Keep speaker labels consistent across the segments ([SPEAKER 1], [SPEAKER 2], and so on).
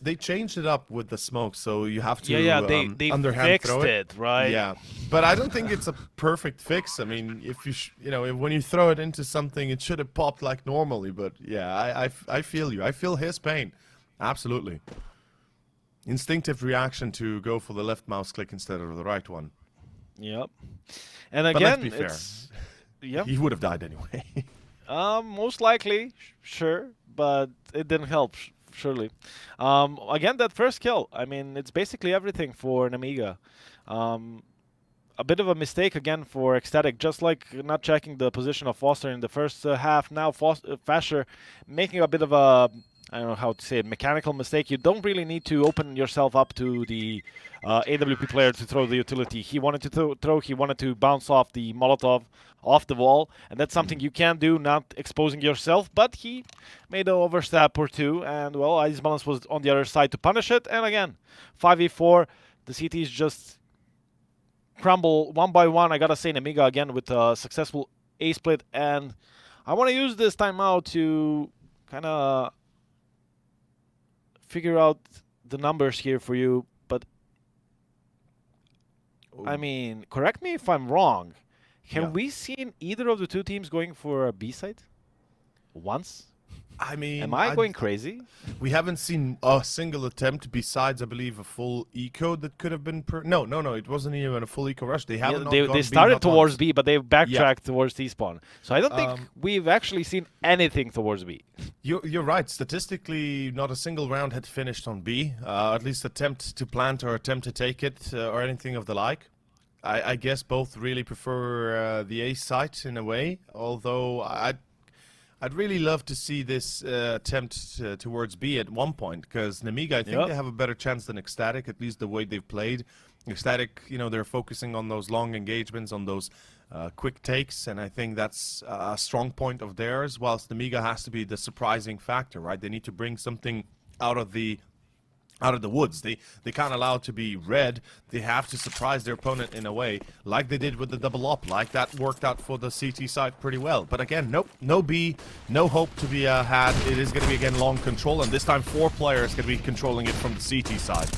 [SPEAKER 1] they changed it up with the smoke, so you have to
[SPEAKER 2] they
[SPEAKER 1] underhand
[SPEAKER 2] fixed
[SPEAKER 1] throw
[SPEAKER 2] it, right?
[SPEAKER 1] Yeah, but I don't think it's a perfect fix. I mean, if when you throw it into something, it should have popped like normally. But yeah, I feel you. I feel his pain. Absolutely. Instinctive reaction to go for the left mouse click instead of the right one.
[SPEAKER 2] Yep. And
[SPEAKER 1] But
[SPEAKER 2] again,
[SPEAKER 1] let's be fair.
[SPEAKER 2] it's yep.
[SPEAKER 1] He would have died anyway.
[SPEAKER 2] Most likely, sure, but it didn't help, surely. Again, that first kill, I mean, it's basically everything for Nemiga. A bit of a mistake again for ECSTATIC, just like not checking the position of Foster in the first half. Now Fasher making a bit of a, I don't know how to say it, mechanical mistake. You don't really need to open yourself up to the AWP player to throw the utility. He wanted to throw, he wanted to bounce off the Molotov off the wall, and that's something you can do, not exposing yourself, but he made an overstep or two, and well, Ice Balance was on the other side to punish it, and again, 5v4, the CTs just crumble one by one. I gotta say, Nemiga again with a successful A split, and I want to use this timeout to kind of figure out the numbers here for you, but I mean, correct me if I'm wrong. Have we seen either of the two teams going for a B side once?
[SPEAKER 1] I mean,
[SPEAKER 2] am I going crazy?
[SPEAKER 1] We haven't seen a single attempt besides, I believe, a full eco that could have been. No, it wasn't even a full eco rush. They haven't.
[SPEAKER 2] They started towards B, but they backtracked towards T spawn. So I don't think we've actually seen anything towards B.
[SPEAKER 1] You're right. Statistically, not a single round had finished on B. At least attempt to plant or attempt to take it or anything of the like. I guess both really prefer the A site in a way. Although I'd really love to see this attempt towards B at one point, because Nemiga, I think they have a better chance than ECSTATIC, at least the way they've played. ECSTATIC, they're focusing on those long engagements, on those quick takes, and I think that's a strong point of theirs, whilst Nemiga has to be the surprising factor, right? They need to bring something out of the woods. They can't allow it to be red. They have to surprise their opponent in a way, like they did with the double up. Like that worked out for the CT side pretty well. But again, nope, no B, no hope to be had. It is going to be again long control, and this time 4 players going to be controlling it from the CT side.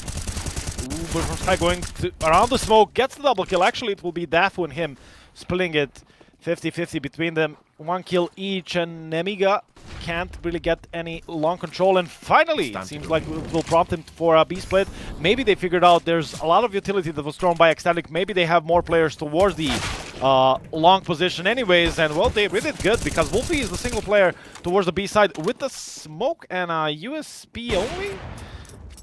[SPEAKER 2] Ooh, but from Sky going around the smoke, gets the double kill. Actually, it will be Dafu and him splitting it 50-50 between them. 1 kill each, and Nemiga can't really get any long control, and finally it seems like it will prompt him for a B split. Maybe they figured out there's a lot of utility that was thrown by ECSTATIC. Maybe they have more players towards the long position anyways, and well, they really did good, because Wolfie is the single player towards the B side with the smoke and a USP only.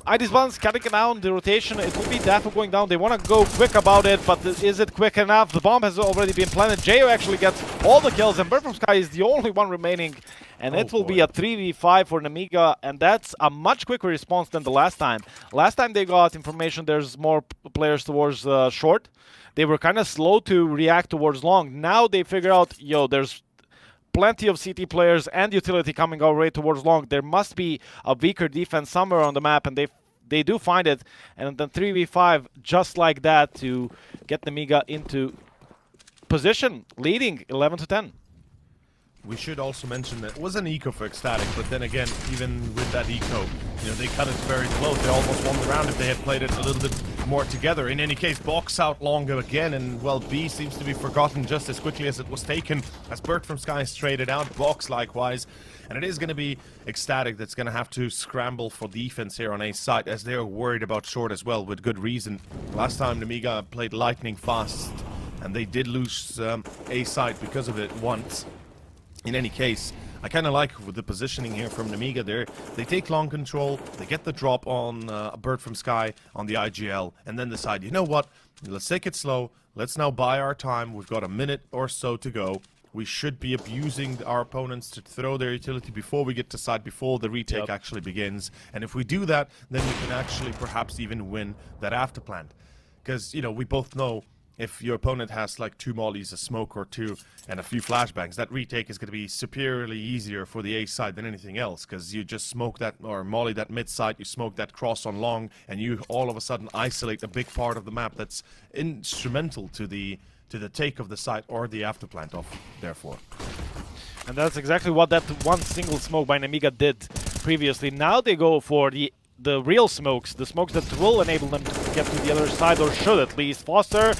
[SPEAKER 2] ID's Balance cutting down the rotation. It will be Dafu going down. They want to go quick about it, but is it quick enough? The bomb has already been planted. Jo actually gets all the kills, and Bird from Sky is the only one remaining. And it will be a 3v5 for Nemiga, and that's a much quicker response than the last time. Last time they got information there's more players towards short. They were kind of slow to react towards long. Now they figure out, there's plenty of CT players and utility coming our way towards long. There must be a weaker defense somewhere on the map, and they do find it. And then 3v5 just like that to get Nemiga into position, leading 11-10.
[SPEAKER 1] We should also mention that it was an eco for ECSTATIC, but then again, even with that eco, they cut it very close. They almost won the round if they had played it a little bit more together. In any case, Box out longer again, and well, B seems to be forgotten just as quickly as it was taken, as Bird from Sky is traded out, Box likewise. And it is going to be ECSTATIC that's going to have to scramble for defense here on A side, as they're worried about short as well, with good reason. Last time Nemiga played lightning fast, and they did lose A side because of it once. In any case, I kind of like the positioning here from Nemiga there. They take long control, they get the drop on a Bird from Sky on the IGL, and then decide, you know what, let's take it slow, let's now buy our time, we've got a minute or so to go. We should be abusing our opponents to throw their utility before we get to side, before the retake actually begins. And if we do that, then we can actually perhaps even win that after plant. Because, we both know, if your opponent has like 2 mollies, a smoke or 2, and a few flashbangs, that retake is going to be superiorly easier for the A side than anything else, because you just smoke that, or molly that mid side, you smoke that cross on long, and you all of a sudden isolate a big part of the map that's instrumental to the take of the site or the after plant off, therefore.
[SPEAKER 2] And that's exactly what that one single smoke by Nemiga did previously. Now they go for the the real smokes, the smokes that will enable them to get to the other side, or should at least. Foster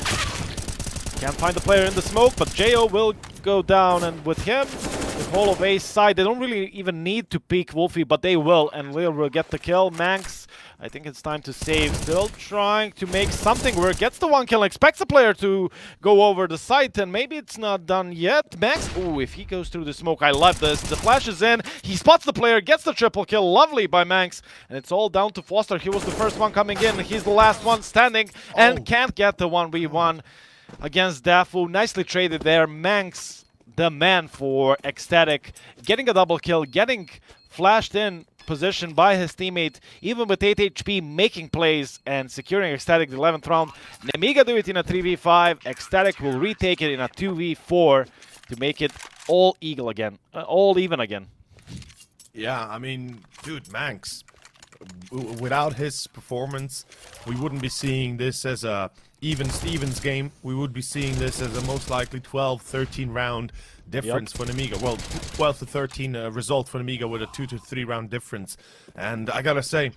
[SPEAKER 2] can't find the player in the smoke, but JO will go down, and with him, the whole of A's side, they don't really even need to peek Wolfie, but they will, and Lil will get the kill. Manx, I think it's time to save. Still trying to make something work. Gets the 1 kill, expects the player to go over the site, and maybe it's not done yet. Max, ooh, if he goes through the smoke, I love this. The flash is in, he spots the player, gets the triple kill. Lovely by Manx, and it's all down to Foster. He was the first one coming in, he's the last one standing, and can't get the 1v1 against Dafu. Nicely traded there. Manx, the man for ECSTATIC, getting a double kill, getting flashed in position by his teammate, even with 8 HP, making plays and securing ECSTATIC the 11th round. Nemiga do it in a 3v5. ECSTATIC will retake it in a 2v4 to make it all eagle again, all even again.
[SPEAKER 1] Yeah, I mean, dude, Manx, without his performance, we wouldn't be seeing this as a Stevens game. We would be seeing this as a most likely 12-13 round difference for Nemiga. Well, 12 to 13 result for Nemiga with a 2 to 3 round difference. And I gotta say,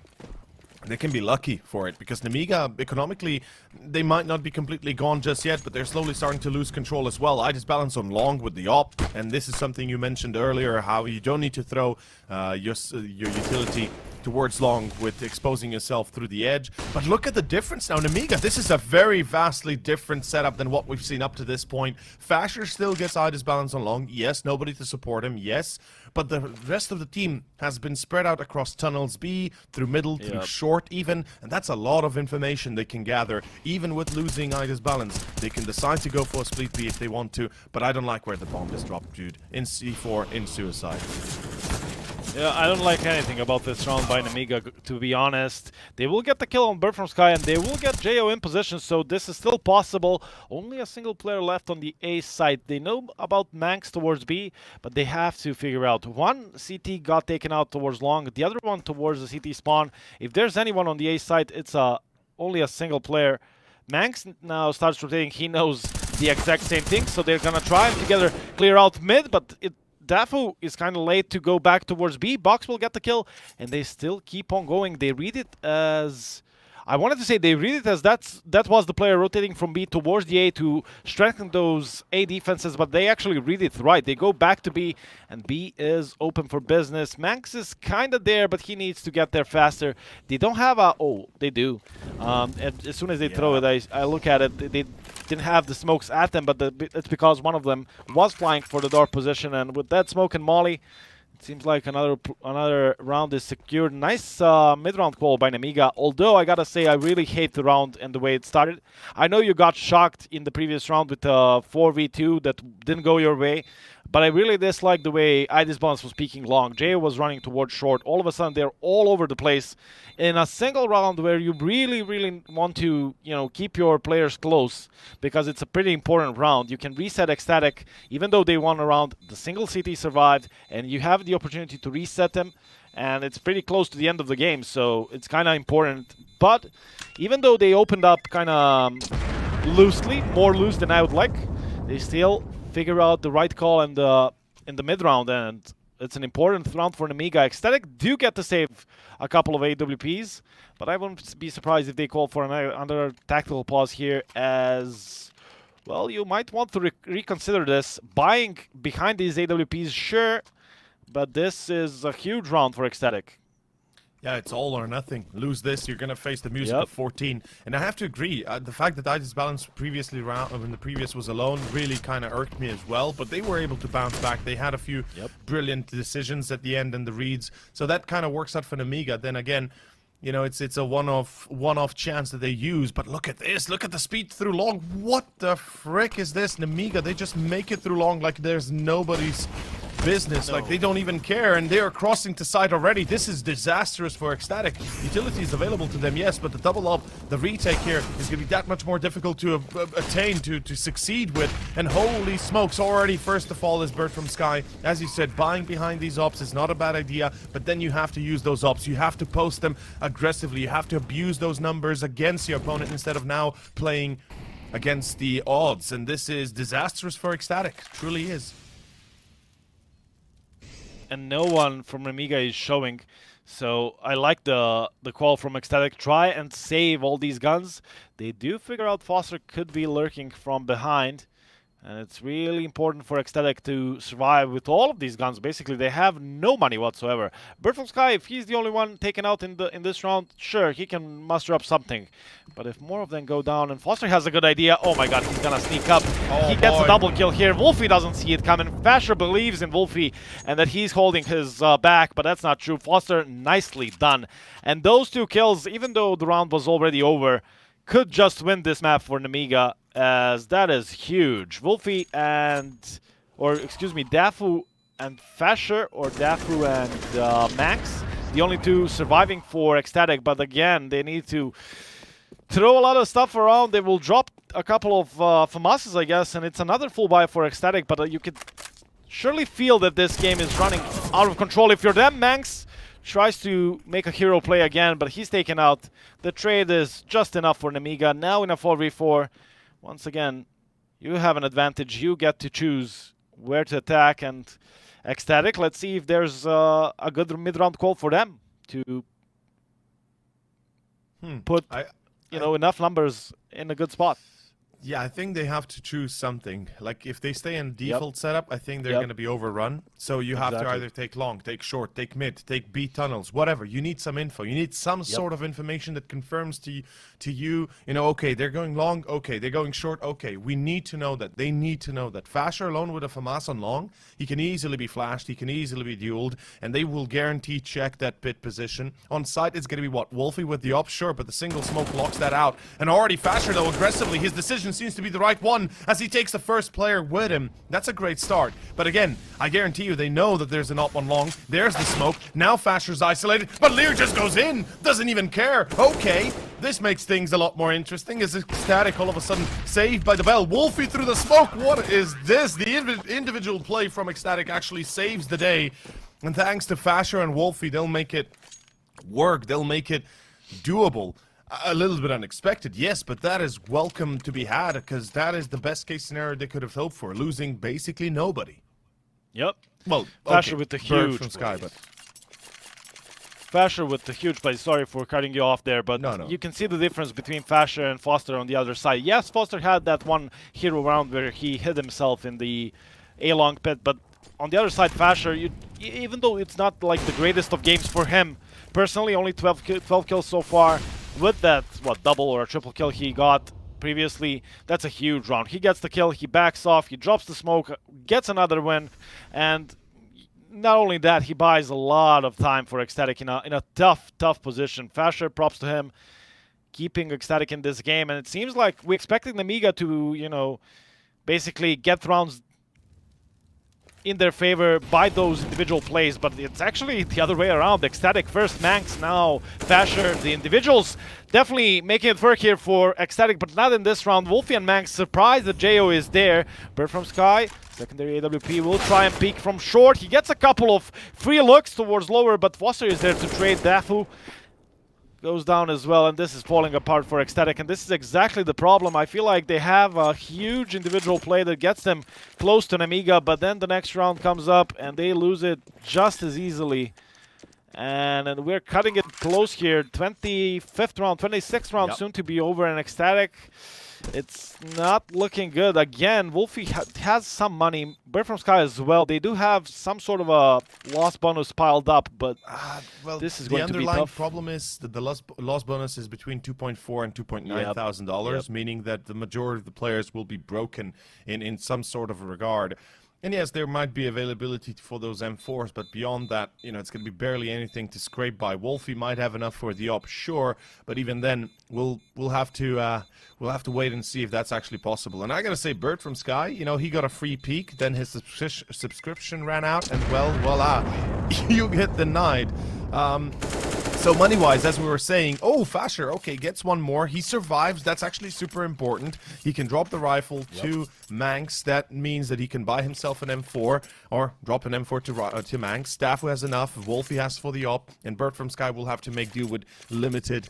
[SPEAKER 1] they can be lucky for it, because Nemiga, economically, they might not be completely gone just yet, but they're slowly starting to lose control as well. I just balance on long with the op, and this is something you mentioned earlier, how you don't need to throw your utility towards long with exposing yourself through the edge. But look at the difference now. Nemiga, this is a very vastly different setup than what we've seen up to this point. Fasher still gets Ida's balance on long. Yes, nobody to support him. Yes. But the rest of the team has been spread out across tunnels B, through middle, through short even. And that's a lot of information they can gather. Even with losing Ida's balance, they can decide to go for a split B if they want to. But I don't like where the bomb is dropped, dude. In C4, in suicide.
[SPEAKER 2] Yeah, I don't like anything about this round by Nemiga, to be honest. They will get the kill on Bird from Sky, and they will get JO in position, so this is still possible. Only a single player left on the A side. They know about Manx towards B, but they have to figure out. One CT got taken out towards long, the other one towards the CT spawn. If there's anyone on the A side, it's only a single player. Manx now starts rotating. He knows the exact same thing, so they're gonna try and together clear out mid, but Dafu is kind of late to go back towards B. Box will get the kill, and they still keep on going. They read it as... I wanted to say they read it as that was the player rotating from B towards the A to strengthen those A defenses, but they actually read it right. They go back to B, and B is open for business. Manx is kind of there, but he needs to get there faster. They don't have a... Oh, they do. As soon as they throw it, I look at it. They didn't have the smokes at them, but it's because one of them was flying for the door position, and with that smoke and molly, it seems like another round is secured. Nice mid-round call by Nemiga, although I gotta say I really hate the round and the way it started. I know you got shocked in the previous round with 4v2 that didn't go your way, but I really dislike the way Idis Balance was peeking long. Jay was running towards short. All of a sudden, they're all over the place in a single round where you really, really want to, keep your players close, because it's a pretty important round. You can reset ECSTATIC, even though they won a round. The single CT survived, and you have the opportunity to reset them, and it's pretty close to the end of the game, so it's kind of important. But even though they opened up kind of loosely, more loose than I would like, they still figure out the right call in the mid round, and it's an important round for Nemiga. ECSTATIC do get to save a couple of AWPs, but I wouldn't be surprised if they call for another tactical pause here, as well. You might want to reconsider this. Buying behind these AWPs, sure, but this is a huge round for ECSTATIC.
[SPEAKER 1] Yeah, it's all or nothing. Lose this, you're gonna face the music of 14. And I have to agree, the fact that Idis Balance previously when the previous was alone really kind of irked me as well. But they were able to bounce back. They had a few brilliant decisions at the end and the reads, so that kind of works out for Nemiga. Then again, it's a one-off chance that they use. But look at this, look at the speed through long. What the frick is this? Nemiga, they just make it through long like there's nobody's business. Like they don't even care, and they are crossing to side already. This is disastrous for ECSTATIC. Utility is available to them, yes, but the double up, the retake here is going to be that much more difficult to attain, to succeed with. And holy smokes, already first to fall is Bird from Sky. As you said, buying behind these ops is not a bad idea, but then you have to use those ops. You have to post them aggressively. You have to abuse those numbers against your opponent instead of now playing against the odds. And this is disastrous for ECSTATIC. Truly is.
[SPEAKER 2] And no one from Nemiga is showing So I like the call from ECSTATIC. Try and save all these guns. They do figure out Foster could be lurking from behind. And it's really important for ECSTATIC to survive with all of these guns. Basically, they have no money whatsoever. Bird from Sky, if he's the only one taken out in this round, sure, he can muster up something. But if more of them go down, and Foster has a good idea, oh my god, he's gonna sneak up.
[SPEAKER 1] Oh,
[SPEAKER 2] he gets
[SPEAKER 1] boy.
[SPEAKER 2] a double kill here. Wolfie doesn't see it coming. Fasher believes in Wolfie and that he's holding his back, but that's not true. Foster, nicely done. And those 2 kills, even though the round was already over, could just win this map for Nemiga, as that is huge. Wolfie Dafu and Fasher, or Dafu and Max, the only 2 surviving for ECSTATIC, but again, they need to throw a lot of stuff around. They will drop a couple of FAMASs, I guess, and it's another full buy for ECSTATIC, but you could surely feel that this game is running out of control. If you're them, Manx tries to make a hero play again, but he's taken out. The trade is just enough for Nemiga. Now in a 4v4, once again, you have an advantage. You get to choose where to attack, and ECSTATIC, let's see if there's a good mid-round call for them to put enough numbers in a good spot.
[SPEAKER 1] Yeah, I think they have to choose something. Like, if they stay in default setup, I think they're going to be overrun. So you have to either take long, take short, take mid, take B tunnels, whatever. You need some info. You need some sort of information that confirms to you, okay, they're going long, okay, they're going short, okay. We need to know that. They need to know that. Fasher alone with a FAMAS on long, he can easily be flashed, he can easily be dueled, and they will guarantee check that pit position. On site, it's going to be what? Wolfie with the op, sure, but the single smoke locks that out. And already Fasher, though, aggressively, his decision seems to be the right one as he takes the first player with him. That's a great start. But again, I guarantee you they know that there's an op on long. There's the smoke. Now Fasher's isolated, but Lear just goes in. Doesn't even care. Okay, this makes things a lot more interesting. Is ECSTATIC all of a sudden saved by the bell? Wolfie through the smoke. What is this? The individual play from ECSTATIC actually saves the day. And thanks to Fasher and Wolfie, they'll make it work. They'll make it doable. A little bit unexpected, yes, but that is welcome to be had, because that is the best case scenario they could have hoped for, losing basically nobody.
[SPEAKER 2] Yep.
[SPEAKER 1] Well,
[SPEAKER 2] Fasher with the huge
[SPEAKER 1] from Sky, but
[SPEAKER 2] Fasher with the huge play. Sorry for cutting you off there, but you can see the difference between Fasher and Foster on the other side. Yes, Foster had that one hero round where he hid himself in the A-long pit, but on the other side, Fasher, even though it's not like the greatest of games for him, personally, only 12 kills so far. With that, double or a triple kill he got previously, that's a huge round. He gets the kill, he backs off, he drops the smoke, gets another win, and not only that, he buys a lot of time for ECSTATIC in a tough position. Fasher, props to him, keeping ECSTATIC in this game, and it seems like we expected Nemiga to, basically get rounds in their favor by those individual plays, but it's actually the other way around. ECSTATIC first, Manx, now Fasher. The individuals definitely making it work here for ECSTATIC, but not in this round. Wolfie and Manx surprised that JO is there. Bird from Sky, secondary AWP, will try and peek from short. He gets a couple of free looks towards lower, but Foster is there to trade. Dafu goes down as well, and this is falling apart for ECSTATIC, and this is exactly the problem. I feel like they have a huge individual play that gets them close to Nemiga, but then the next round comes up and they lose it just as easily. And we're cutting it close here. 25th round, 26th round soon to be over, and ECSTATIC, it's not looking good. Again, Wolfie has some money. Bird from Sky as well. They do have some sort of a loss bonus piled up, but this is going to be tough.
[SPEAKER 1] The underlying problem is that the loss bonus is between $2.4 and $2.9 thousand, meaning that the majority of the players will be broken in some sort of regard. And yes, there might be availability for those M4s, but beyond that, it's going to be barely anything to scrape by. Wolfie might have enough for the op, sure, but even then, we'll have to wait and see if that's actually possible. And I gotta say, Bird from Sky, he got a free peek, then his subscription ran out, and well, voila, you get denied. So money-wise, as we were saying, Fasher, okay, gets one more. He survives. That's actually super important. He can drop the rifle to Manx. That means that he can buy himself an M4 or drop an M4 to Manx. Dafu has enough. Wolfie has for the op. And Bird from Sky will have to make do with limited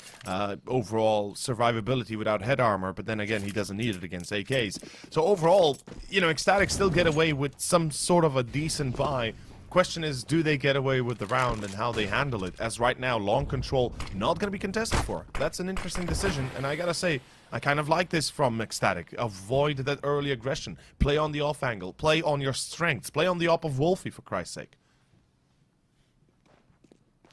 [SPEAKER 1] overall survivability without head armor. But then again, he doesn't need it against AKs. So overall, ECSTATIC still get away with some sort of a decent buy Question is, do they get away with the round and how they handle it? As right now, long control not going to be contested for. That's an interesting decision, and I gotta say, I kind of like this from ECSTATIC. Avoid that early aggression. Play on the off angle. Play on your strengths. Play on the op of Wolfie, for Christ's sake.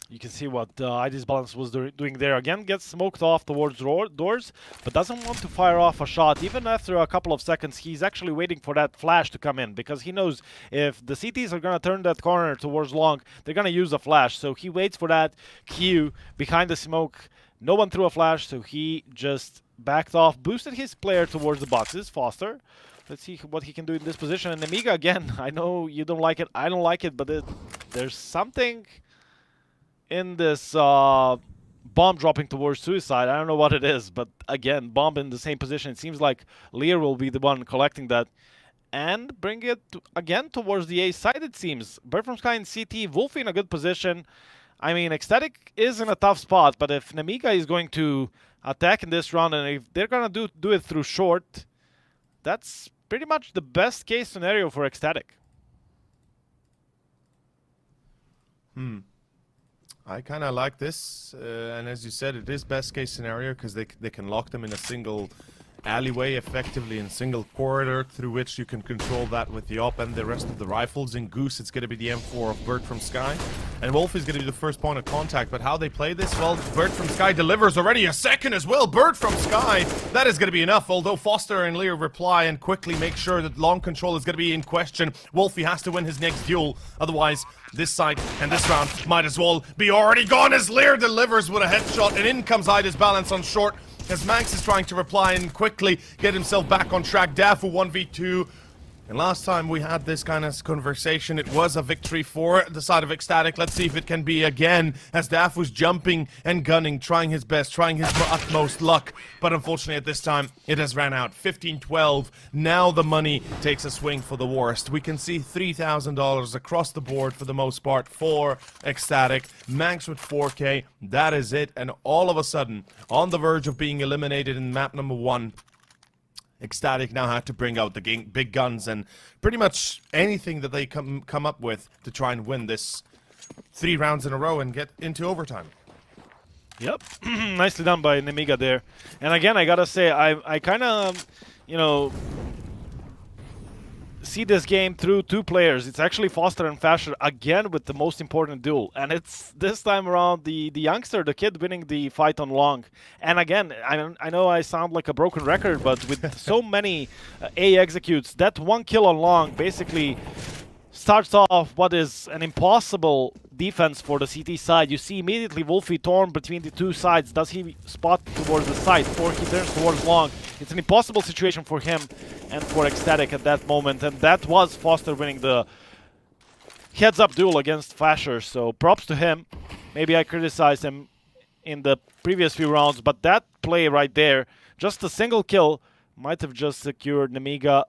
[SPEAKER 2] You can see what ID's balance was doing there. Again, gets smoked off towards doors, but doesn't want to fire off a shot. Even after a couple of seconds, he's actually waiting for that flash to come in, because he knows if the CTs are going to turn that corner towards long, they're going to use a flash. So he waits for that cue behind the smoke. No one threw a flash, so he just backed off, boosted his player towards the boxes. Foster. Let's see what he can do in this position. And Nemiga, again, I know you don't like it, I don't like it, but there's something in this bomb dropping towards suicide. I don't know what it is, but again, bomb in the same position. It seems like Lear will be the one collecting that and bring it again towards the A side, it seems. Bird from Sky and CT, Wolfie in a good position. I mean, ECSTATIC is in a tough spot, but if Nemiga is going to attack in this round, and if they're going to do it through short, that's pretty much the best case scenario for ECSTATIC.
[SPEAKER 1] I kind of like this, and as you said, it is best case scenario because they can lock them in a single alleyway effectively, in single corridor through which you can control that with the op and the rest of the rifles. In Goose, it's going to be the M4 of Bird from Sky, and Wolf is going to be the first point of contact. But how they play this, well, Bird from Sky delivers already a second as well. Bird from Sky, that is going to be enough, although Foster and Lear reply and quickly make sure that long control is going to be in question. Wolfie has to win his next duel, otherwise this side and this round might as well be already gone, as Lear delivers with a headshot, and in comes Ida's balance on short, as Manx is trying to reply and quickly get himself back on track. Dafu 1v2. And last time we had this kind of conversation, it was a victory for the side of ECSTATIC. Let's see if it can be again, as Dafu's jumping and gunning, trying his best, trying his utmost luck. But unfortunately at this time, it has ran out. 15-12. Now the money takes a swing for the worst. We can see $3,000 across the board for the most part for ECSTATIC. Manx with 4K. That is it. And all of a sudden, on the verge of being eliminated in map number 1, ECSTATIC now have to bring out the big guns and pretty much anything that they come up with to try and win this 3 rounds in a row and get into overtime.
[SPEAKER 2] Yep, nicely done by Nemiga there. And again, I gotta say, I kind of, you know, see this game through 2 players. It's actually Foster and Fasher again with the most important duel, and it's this time around the youngster, the kid, winning the fight on long. And again, I know I sound like a broken record, but with so many A executes, that 1 kill on long basically starts off what is an impossible defense for the CT side. You see immediately Wolfie torn between the 2 sides. Does he spot towards the side or he turns towards long? It's an impossible situation for him and for ECSTATIC at that moment, and that was Foster winning the heads-up duel against Fasher, so props to him. Maybe I criticized him in the previous few rounds, but that play right there, just a single kill, might have just secured Nemiga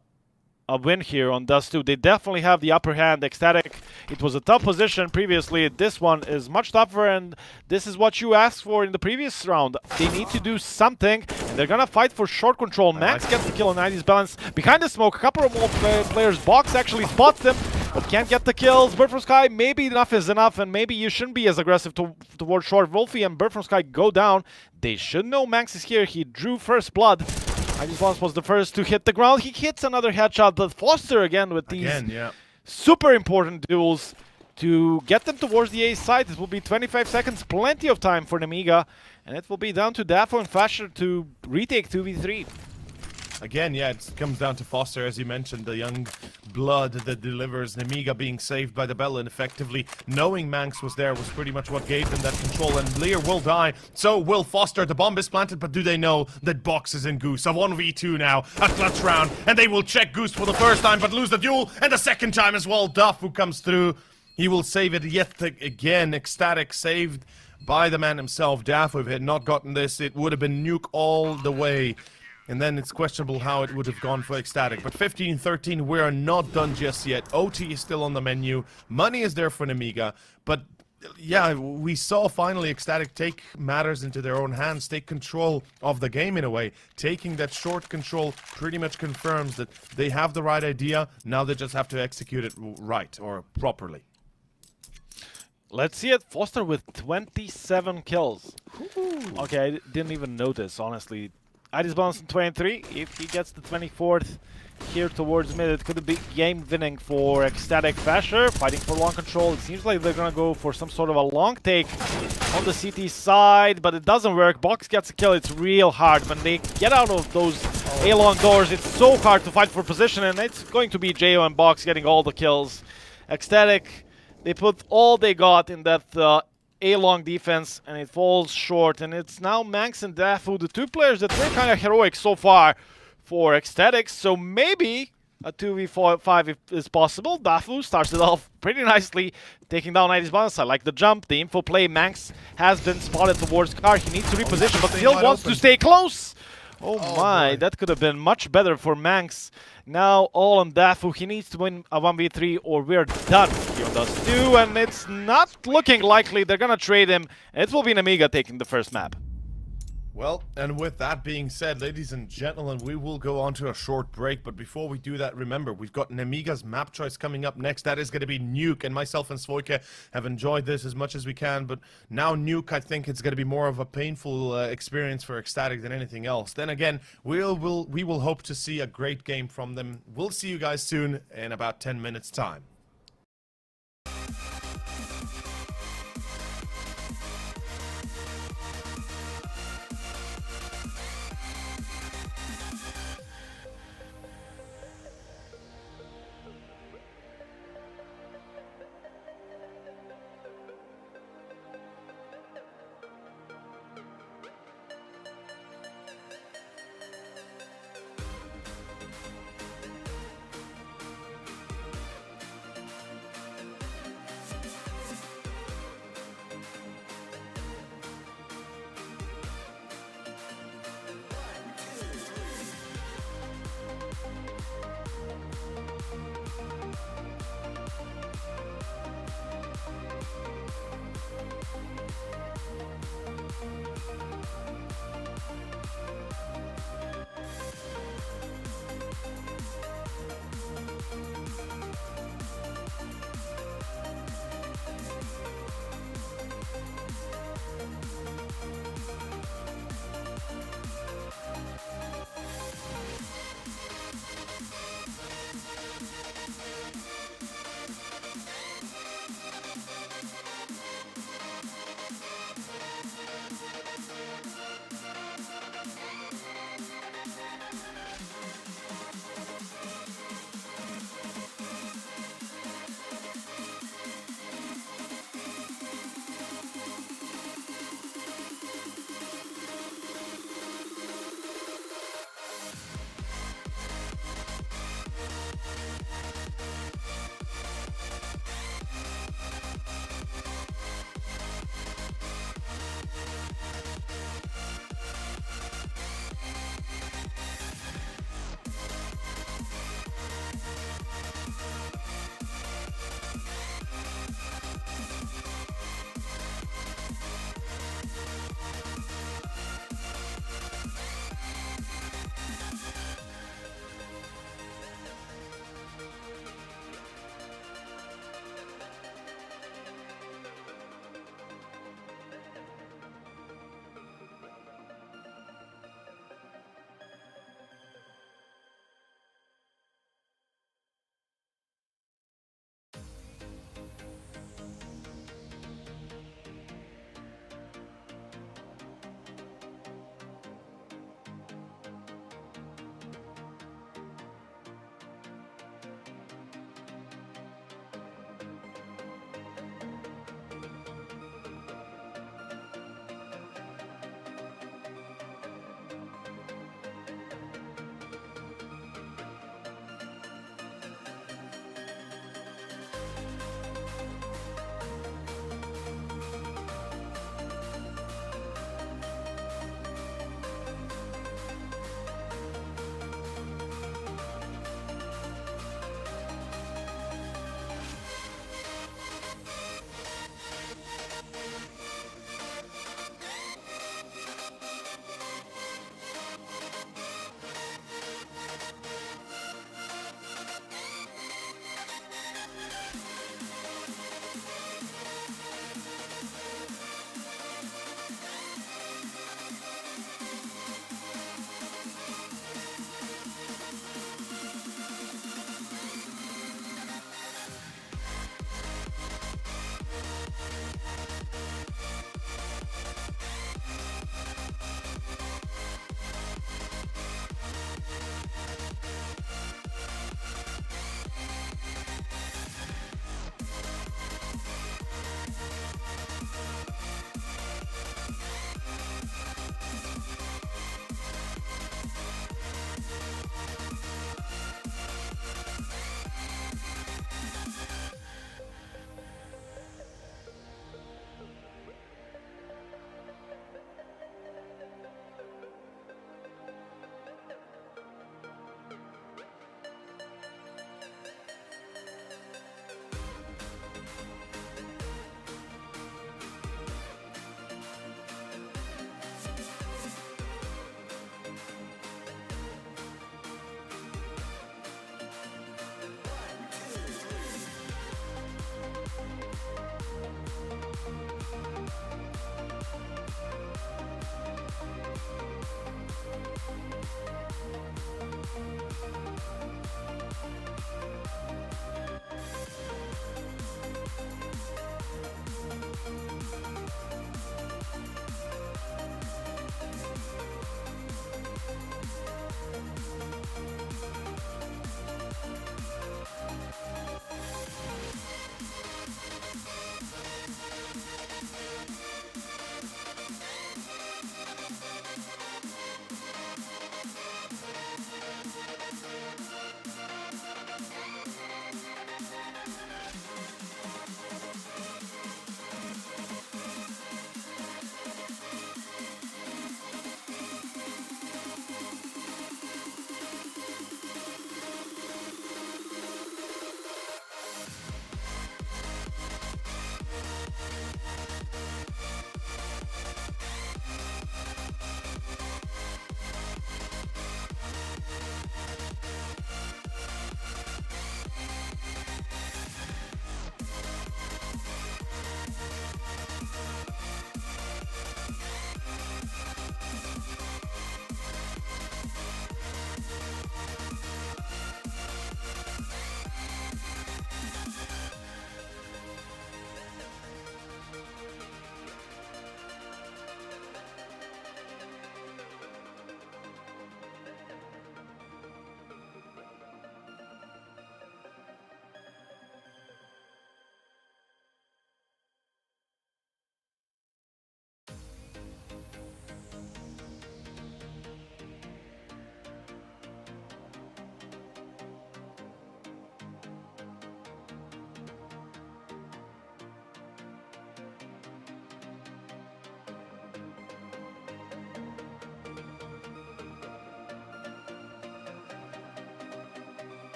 [SPEAKER 2] a win here on Dust 2. They definitely have the upper hand. ECSTATIC, it was a tough position previously. This one is much tougher, and this is what you asked for in the previous round. They need to do something, and they're gonna fight for short control. Max gets the kill on 90's balance. Behind the smoke, a couple of more players. Box actually spots them, but can't get the kills. Bird from Sky, maybe enough is enough, and maybe you shouldn't be as aggressive towards short. Wolfie and Bird from Sky go down. They should know Max is here. He drew first blood. ID's was the first to hit the ground. He hits another headshot, but Foster again with these super important duels to get them towards the A side. It will be 25 seconds, plenty of time for Nemiga, and it will be down to Dafo and Fasher to retake 2v3.
[SPEAKER 1] Again, yeah, it comes down to Foster, as you mentioned, the young blood that delivers. Nemiga being saved by the bell, and effectively knowing Manx was there was pretty much what gave them that control. And Lear will die, so will Foster. The bomb is planted, but do they know that Box is in Goose? A 1v2 now, a clutch round, and they will check Goose for the first time, but lose the duel, and the second time as well. Duff, who comes through, he will save it yet again. ECSTATIC saved by the man himself. Daff, if he had not gotten this, it would have been nuke all the way. And then it's questionable how it would have gone for ECSTATIC. But 15-13, we are not done just yet. OT is still on the menu. Money is there for Nemiga. But yeah, we saw finally ECSTATIC take matters into their own hands, take control of the game in a way. Taking that short control pretty much confirms that they have the right idea. Now they just have to execute it right or properly.
[SPEAKER 2] Let's see it. Foster with 27 kills. Okay, I didn't even notice, honestly. Iris Bounce in 23. If he gets the 24th here towards mid, it could be game winning for Ecstatic. Fasher fighting for long control. It seems like they're gonna go for some sort of a long take on the CT side, but it doesn't work. Box gets a kill. It's real hard. When they get out of those A-long doors, it's so hard to fight for position, and it's going to be Jo and Box getting all the kills. Ecstatic, they put all they got in that A-long defense, and it falls short. And it's now Manx and Dafu, the two players that were kind of heroic so far for Ecstatic. So maybe a 2v5 is possible. Dafu starts it off pretty nicely, taking down 90's balance. I like the jump, the info play. Manx has been spotted towards car. He needs to reposition, but still wants to stay close. Oh my,
[SPEAKER 1] boy.
[SPEAKER 2] that could have been much better for Manx. Now all on Dafu. He needs to win a 1v3 or we're done. He does too, and it's not looking likely. They're gonna trade him. It will be Nemiga taking the first map.
[SPEAKER 1] Well, and with that being said, ladies and gentlemen, we will go on to a short break. But before we do that, remember, we've got Nemiga's map choice coming up next. That is going to be Nuke. And myself and Svoike have enjoyed this as much as we can. But now Nuke, I think it's going to be more of a painful experience for Ecstatic than anything else. Then again, we will hope to see a great game from them. We'll see you guys soon in about 10 minutes' time.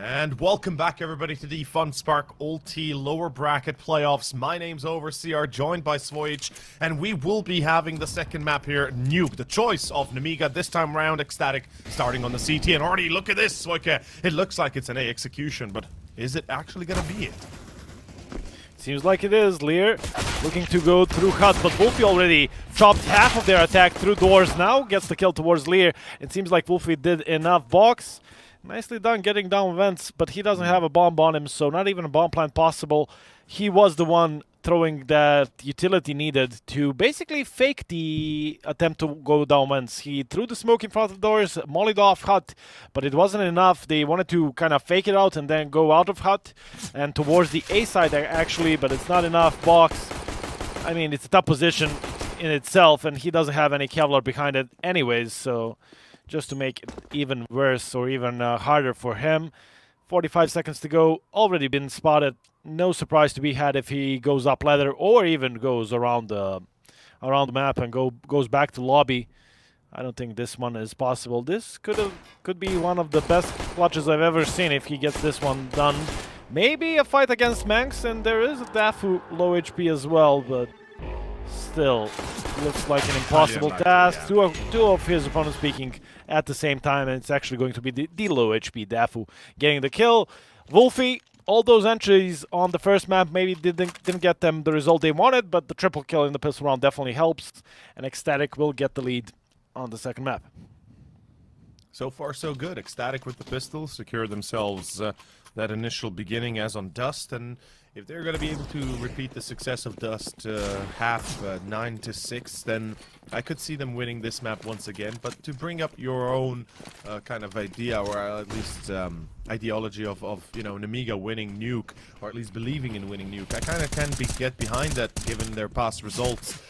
[SPEAKER 1] And welcome back, everybody, to the Funspark ULTI lower bracket playoffs. My name's Overseer, joined by Svoich, and we will be having the second map here, Nuke, the choice of Nemiga, this time round ECSTATIC, starting on the CT. And already, look at this, Svoich. It looks like it's an A execution, but is it actually gonna be it?
[SPEAKER 2] Seems like it is. Lear looking to go through hut, but Wolfie already chopped half of their attack through doors. Now gets the kill towards Lear. It seems like Wolfie did enough. Box, nicely done getting down vents, but he doesn't have a bomb on him, so not even a bomb plant possible. He was the one throwing that utility needed to basically fake the attempt to go down vents. He threw the smoke in front of the doors, mollied off hut, but it wasn't enough. They wanted to kind of fake it out and then go out of hut and towards the A side actually, but it's not enough. Box, I mean, it's a tough position in itself, and he doesn't have any Kevlar behind it anyways, so just to make it even worse or even harder for him. 45 seconds to go, already been spotted. No surprise to be had if he goes up ladder or even goes around the map and goes back to lobby. I don't think this one is possible. This could be one of the best clutches I've ever seen if he gets this one done. Maybe a fight against Manx, and there is a Dafu low HP as well, but still looks like an impossible task. Yeah. Two of his opponents speaking at the same time, and it's actually going to be the low HP Dafu getting the kill. Wolfie, all those entries on the first map maybe didn't get them the result they wanted, but the triple kill in the pistol round definitely helps, and ECSTATIC will get the lead on the second map.
[SPEAKER 1] So far, so good. ECSTATIC with the pistol secure themselves that initial beginning as on Dust, and if they're going to be able to repeat the success of Dust half 9-6, then I could see them winning this map once again. But to bring up your own kind of idea, or at least ideology of you know, Nemiga winning Nuke, or at least believing in winning Nuke, I kind of can get behind that given their past results.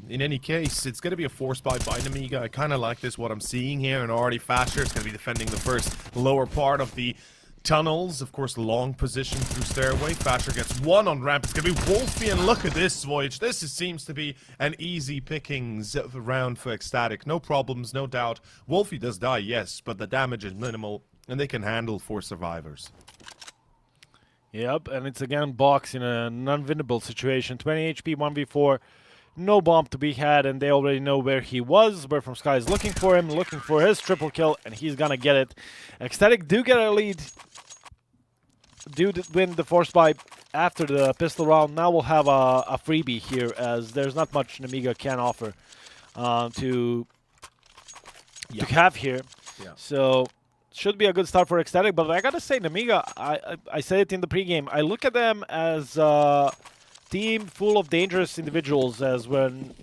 [SPEAKER 1] In any case, it's going to be a force buy by Nemiga. I kind of like this, what I'm seeing here, and already Fasher is going to be defending the first lower part of the tunnels. Of course, long position through stairway. Fasher gets one on ramp. It's going to be Wolfie, and look at this, Voyage. This seems to be an easy pickings round for ECSTATIC. No problems, no doubt. Wolfie does die, yes, but the damage is minimal, and they can handle 4 survivors.
[SPEAKER 2] Yep, and it's again Box in a non-winnable situation. 20 HP, 1v4. No bomb to be had, and they already know where he was. Bird from Sky is looking for him, looking for his triple kill, and he's gonna get it. ECSTATIC do get a lead. Do win the force buy after the pistol round. Now we'll have a freebie here, as there's not much Nemiga can offer to have here. Yeah. So should be a good start for ECSTATIC, but I gotta say, Nemiga, I said it in the pregame, I look at them as team full of dangerous individuals, as when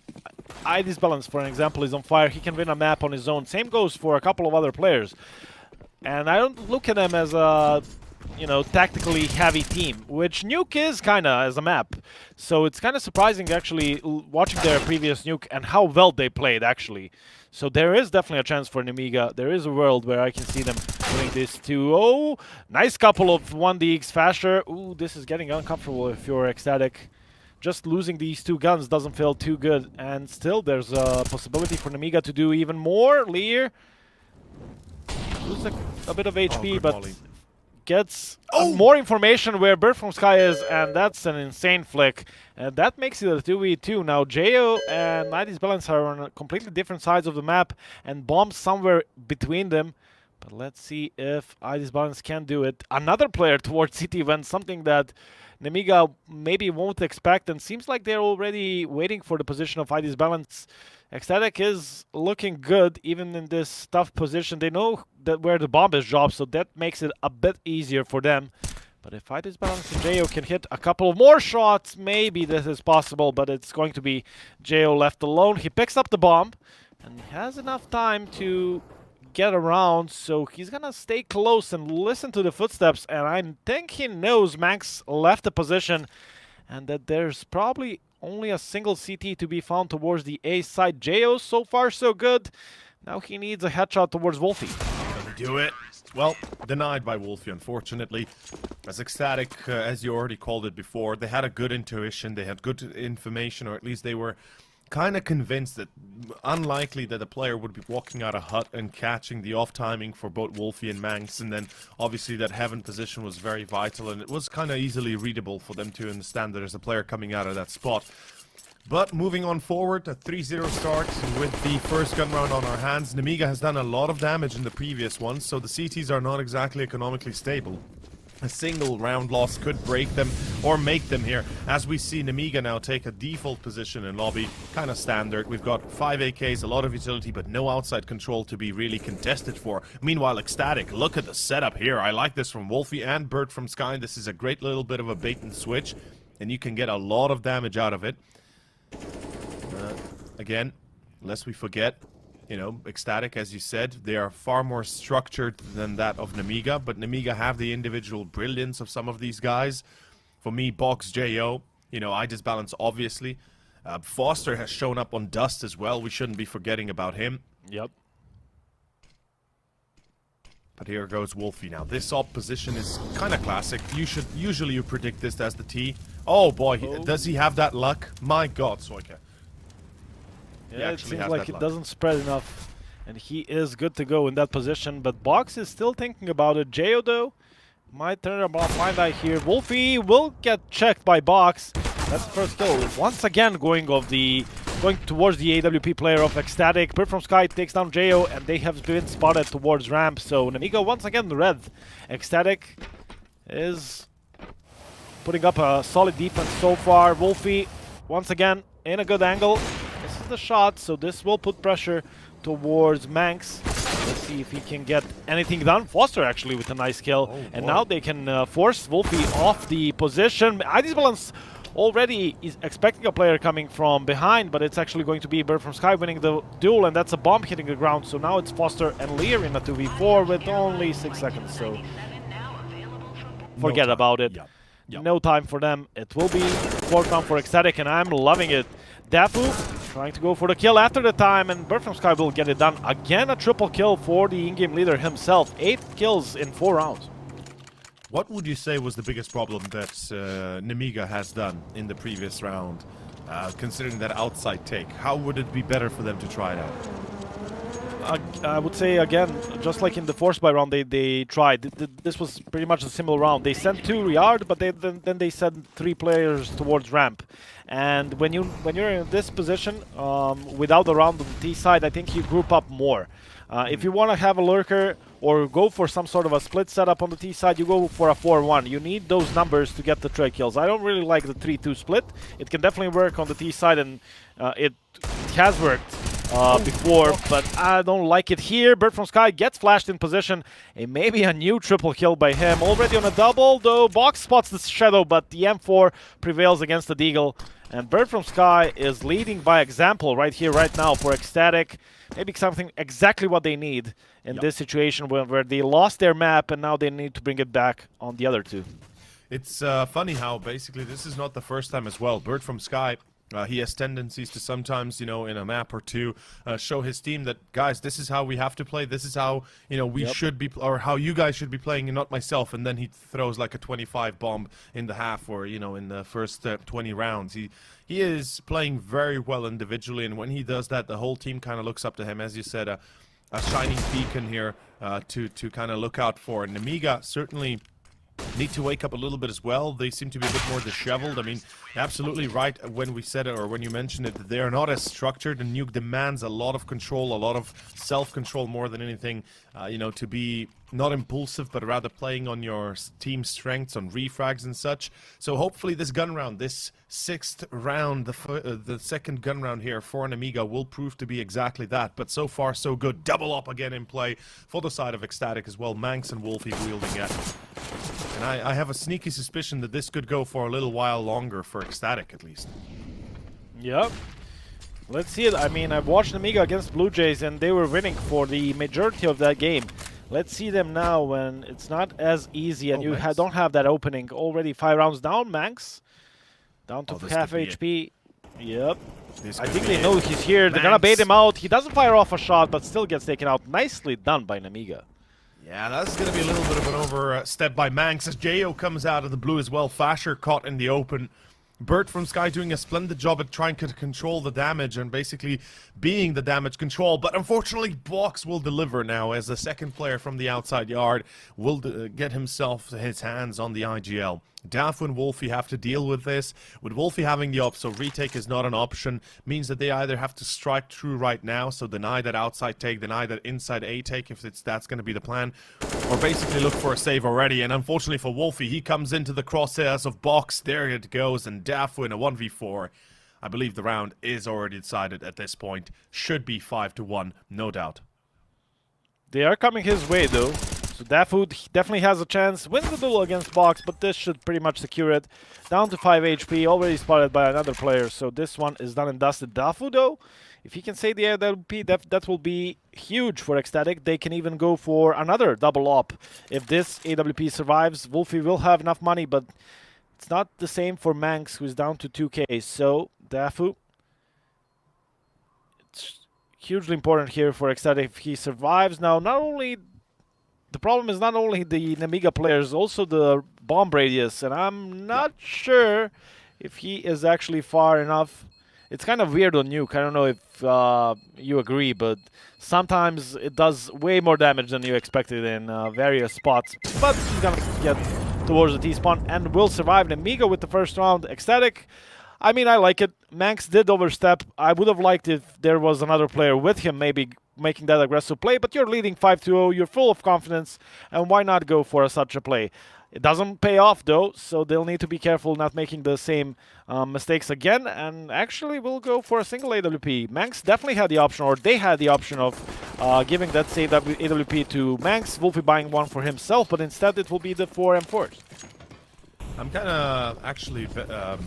[SPEAKER 2] ID's Balance, for an example, is on fire, he can win a map on his own. Same goes for a couple of other players. And I don't look at them as a, you know, tactically heavy team, which Nuke is kind of as a map. So it's kind of surprising, actually, watching their previous Nuke and how well they played, actually. So there is definitely a chance for Nemiga. There is a world where I can see them doing this too. Oh, nice couple of 1DX Fasher. Ooh, this is getting uncomfortable if you're ECSTATIC. Just losing these 2 guns doesn't feel too good. And still, there's a possibility for Nemiga to do even more. Lear loses a bit of HP, but molly. Gets more information where Bird from Sky is, and that's an insane flick. And that makes it a 2v2. Now, jsgo and 90's Balance are on completely different sides of the map, and bombs somewhere between them. But let's see if ID's Balance can do it. Another player towards CT event, something that Nemiga maybe won't expect, and seems like they're already waiting for the position of ID's Balance. ECSTATIC is looking good, even in this tough position. They know that where the bomb is dropped, so that makes it a bit easier for them. But if ID's Balance and jsgo can hit a couple of more shots, maybe this is possible, but it's going to be jsgo left alone. He picks up the bomb, and has enough time to get around, so he's gonna stay close and listen to the footsteps, and I think he knows Manx left the position and that there's probably only a single CT to be found towards the A side. jsgo, so far so good. Now he needs a headshot towards Wolfie.
[SPEAKER 1] Gonna do it. Well, denied by Wolfie, unfortunately. As ECSTATIC, as you already called it before, they had a good intuition, they had good information, or at least they were kind of convinced that unlikely that a player would be walking out of hut and catching the off timing for both Wolfie and Manx, and then obviously that heaven position was very vital, and it was kind of easily readable for them to understand that there's a player coming out of that spot. But moving on forward, a 3-0 start with the first gun round on our hands. Nemiga has done a lot of damage in the previous ones, so the CTs are not exactly economically stable. A single round loss could break them or make them here, as we see Nemiga now take a default position in lobby, kind of standard. We've got 5 AKs, a lot of utility, but no outside control to be really contested for. Meanwhile, ECSTATIC, look at the setup here. I like this from Wolfie and Bird from Sky. This is a great little bit of a bait and switch, and you can get a lot of damage out of it. Again, lest we forget, you know, ECSTATIC, as you said, they are far more structured than that of Nemiga, but Nemiga have the individual brilliance of some of these guys. For me, Box, JO, you know, I disbalance, obviously. Foster has shown up on Dust as well. We shouldn't be forgetting about him.
[SPEAKER 2] Yep.
[SPEAKER 1] But here goes Wolfie now. This op position is kind of classic. Usually you predict this as the T. Oh boy, does he have that luck? My god, Soike.
[SPEAKER 2] Yeah, it seems like it doesn't spread enough, and he is good to go in that position, but Box is still thinking about it. Jo, though, might turn a blind eye here. Wolfie will get checked by Box. That's the first kill. Once again going towards the AWP player of ECSTATIC. Bird from Sky takes down Jo, and they have been spotted towards ramp, so Nemiga once again red. ECSTATIC is putting up a solid defense so far. Wolfie, once again, in a good angle. This is the shot, so this will put pressure towards Manx. Let's see if he can get anything done. Foster actually with a nice kill. And now they can force Wolfie off the position. IDisbalance already is expecting a player coming from behind, but it's actually going to be Bird from Sky winning the duel, and that's a bomb hitting the ground. So now it's Foster and Lear in a 2v4 with only 6 seconds. So forget about it.
[SPEAKER 1] Yep.
[SPEAKER 2] No time for them. It will be 4th round for ECSTATIC, and I'm loving it. Dafu trying to go for the kill after the time, and Bird from Sky will get it done. Again, a triple kill for the in-game leader himself. 8 kills in 4 rounds.
[SPEAKER 1] What would you say was the biggest problem that Nemiga has done in the previous round, considering that outside take? How would it be better for them to try it out?
[SPEAKER 2] I would say, again, just like in the force buy round, they tried. This was pretty much a similar round. They sent 2 yard, but then they sent 3 players towards ramp. And when you're in this position, without the round on the T side, I think you group up more. If you want to have a lurker or go for some sort of a split setup on the T side, you go for a 4-1. You need those numbers to get the trade kills. I don't really like the 3-2 split. It can definitely work on the T side, and it has worked before, but I don't like it here. Bird from Sky gets flashed in position. It may be a new triple kill by him. Already on a double, though. Box spots the Shadow, but the M4 prevails against the Deagle. And Bird from Sky is leading by example right here, right now for ECSTATIC. Maybe something exactly what they need in this situation where they lost their map and now they need to bring it back on the other 2.
[SPEAKER 1] It's funny how basically this is not the first time as well. Bird from Sky, he has tendencies to sometimes, you know, in a map or 2, show his team that, guys, this is how we have to play. This is how, you know, we should be, or how you guys should be playing, and not myself. And then he throws like a 25 bomb in the half, or, you know, in the first 20 rounds. He is playing very well individually, and when he does that, the whole team kind of looks up to him. As you said, a shining beacon here to kind of look out for. And Nemiga certainly need to wake up a little bit as well. They seem to be a bit more disheveled. I mean, absolutely right when we said it, or when you mentioned it, they are not as structured, and Nuke demands a lot of control, a lot of self-control more than anything, you know, to be not impulsive, but rather playing on your team strengths, on refrags and such. So hopefully this gun round, this 6th round, the second gun round here for Nemiga will prove to be exactly that. But so far, so good. Double up again in play for the side of ECSTATIC as well. Manx and Wolfie wielding it. And I have a sneaky suspicion that this could go for a little while longer for ECSTATIC, at least.
[SPEAKER 2] Yep. Let's see it. I mean, I've watched Nemiga against Blue Jays, and they were winning for the majority of that game. Let's see them now when it's not as easy, and you don't have that opening. Already 5 rounds down, Manx. Down to half HP. Yep. I think they know he's here. They're gonna bait him out. He doesn't fire off a shot, but still gets taken out. Nicely done by Nemiga.
[SPEAKER 1] Yeah, that's going to be a little bit of an overstep by Manx as Jo comes out of the blue as well. Fasher caught in the open. Bird from Sky doing a splendid job at trying to control the damage and basically being the damage control, but unfortunately Box will deliver now as the second player from the outside yard will get his hands on the IGL. Dafu and Wolfie have to deal with this. With Wolfie having the op, so retake is not an option, means that they either have to strike through right now, so deny that outside take, deny that inside A take if that's going to be the plan, or basically look for a save already. And unfortunately for Wolfie, he comes into the crosshairs of Box. There it goes, and Dafu in a 1v4. I believe the round is already decided at this point. Should be 5-1, no doubt.
[SPEAKER 2] They are coming his way though. So Dafu definitely has a chance, wins the duel against Box, but this should pretty much secure it. Down to 5 HP, already spotted by another player, so this one is done and dusted. Dafu though, if he can save the AWP, that will be huge for ECSTATIC. They can even go for another double op. If this AWP survives, Wolfie will have enough money, but it's not the same for Manx, who's down to 2k. So Dafu, it's hugely important here for ECSTATIC if he survives. Now, the problem is not only the Nemiga players, also the bomb radius, and I'm not sure if he is actually far enough. It's kind of weird on Nuke. I don't know if you agree, but sometimes it does way more damage than you expected in various spots. But he's gonna get towards the T-spawn and will survive. Nemiga with the first round. ECSTATIC, I mean, I like it. Manx did overstep. I would have liked if there was another player with him, maybe making that aggressive play, but you're leading 5-0, you're full of confidence, and why not go for such a play? It doesn't pay off though, so they'll need to be careful not making the same mistakes again, and actually will go for a single AWP. Manx definitely had the option, or they had the option of giving that save AWP to Manx, Wolfie buying one for himself, but instead it will be the 4M4s.
[SPEAKER 1] I'm kind of actually a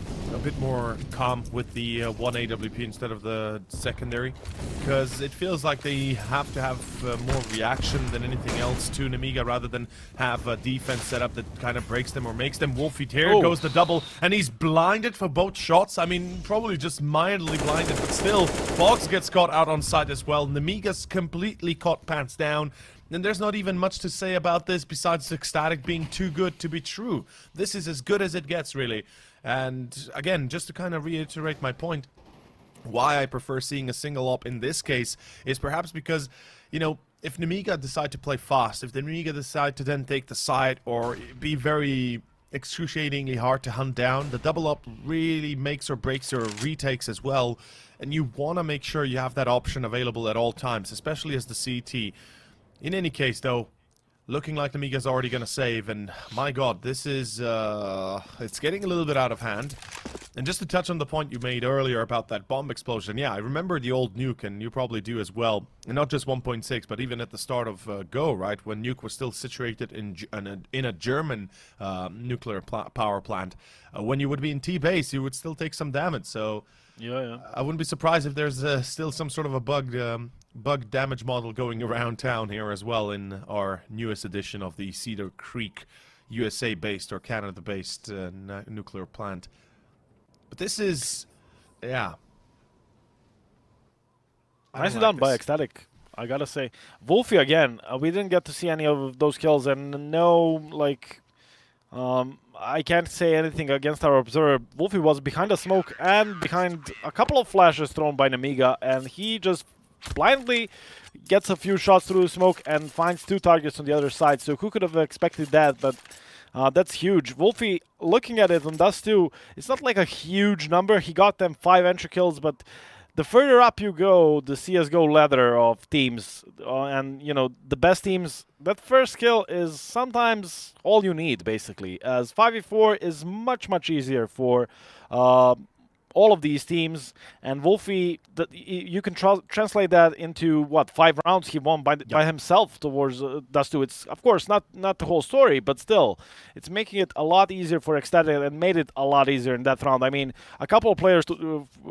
[SPEAKER 1] bit more calm with the one AWP instead of the secondary, because it feels like they have to have more reaction than anything else to Nemiga rather than have a defense setup that kind of breaks them or makes them. Wolfie, here goes the double, and he's blinded for both shots. I mean, probably just mildly blinded, but still, Fox gets caught out on side as well. Nemiga's completely caught pants down. And there's not even much to say about this besides ECSTATIC being too good to be true. This is as good as it gets, really. And again, just to kind of reiterate my point, why I prefer seeing a single op in this case is perhaps because, you know, if Nemiga decide to play fast, if the Nemiga decide to then take the side or be very excruciatingly hard to hunt down, the double up really makes or breaks your retakes as well. And you want to make sure you have that option available at all times, especially as the CT. In any case, though, looking like Nemiga's already going to save, and my god, this is, it's getting a little bit out of hand. And just to touch on the point you made earlier about that bomb explosion, yeah, I remember the old Nuke, and you probably do as well. And not just 1.6, but even at the start of Go, right, when Nuke was still situated in a German nuclear power plant. When you would be in T-base, you would still take some damage, so... Yeah. I wouldn't be surprised if there's still some sort of a bug damage model going around town here as well in our newest edition of the Cedar Creek USA-based or Canada-based nuclear plant. But this is, yeah.
[SPEAKER 2] Nicely done by ECSTATIC, I gotta say. Wolfie again, we didn't get to see any of those kills, and no, like... I can't say anything against our observer. Wolfie was behind a smoke and behind a couple of flashes thrown by Nemiga, and he just blindly gets a few shots through the smoke and finds two targets on the other side. So who could have expected that? But that's huge. Wolfie, looking at it on Dust 2, it's not like a huge number. He got them 5 entry kills, but the further up you go, the CSGO ladder of teams, and, you know, the best teams, that first kill is sometimes all you need, basically, as 5v4 is much, much easier for all of these teams, and Wolfie, you can translate that into, what, 5 rounds he won by himself towards Dust 2. It's, of course, not the whole story, but still, it's making it a lot easier for ECSTATIC and made it a lot easier in that round. I mean, a couple of players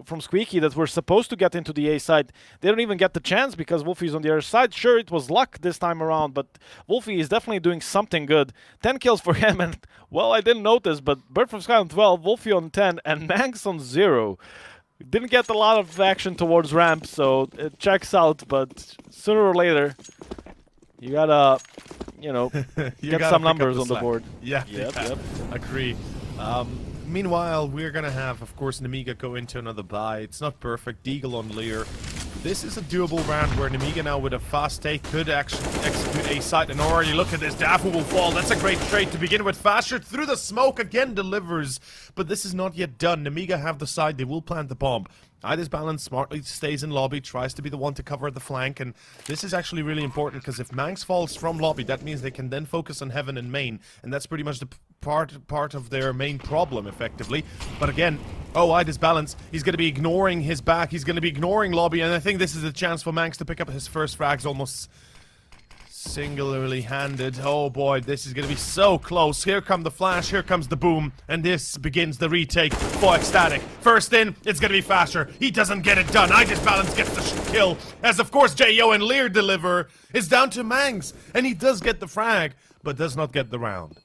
[SPEAKER 2] from Squeaky that were supposed to get into the A side, they don't even get the chance because Wolfie's on the other side. Sure, it was luck this time around, but Wolfie is definitely doing something good. 10 kills for him, and, well, I didn't notice, but Bird from Sky on 12, Wolfie on 10, and Manx on 0. Didn't get a lot of action towards ramp, so it checks out, but sooner or later, you gotta, you know, get some numbers on the board.
[SPEAKER 1] Yeah, yep. Agree. Meanwhile, we're gonna have, of course, Nemiga go into another buy. It's not perfect. Deagle on Lear. This is a doable round where Nemiga now with a fast take could actually execute a site. And already look at this, Dafu will fall. That's a great trade to begin with. Fasher through the smoke again delivers. But this is not yet done. Nemiga have the side. They will plant the bomb. Idis Balance smartly stays in lobby, tries to be the one to cover the flank, and this is actually really important because if Manx falls from lobby, that means they can then focus on Heaven and main, and that's pretty much the part of their main problem, effectively. But again, Idis Balance, he's going to be ignoring his back, he's going to be ignoring lobby, and I think this is a chance for Manx to pick up his first frags almost singularly handed. Oh boy, this is going to be so close. Here come the flash, here comes the boom, and this begins the retake for ECSTATIC. First in, it's going to be Fasher. He doesn't get it done. Idis Balance gets the kill, as of course JO and Lear deliver. It's down to Mangs, and he does get the frag, but does not get the round.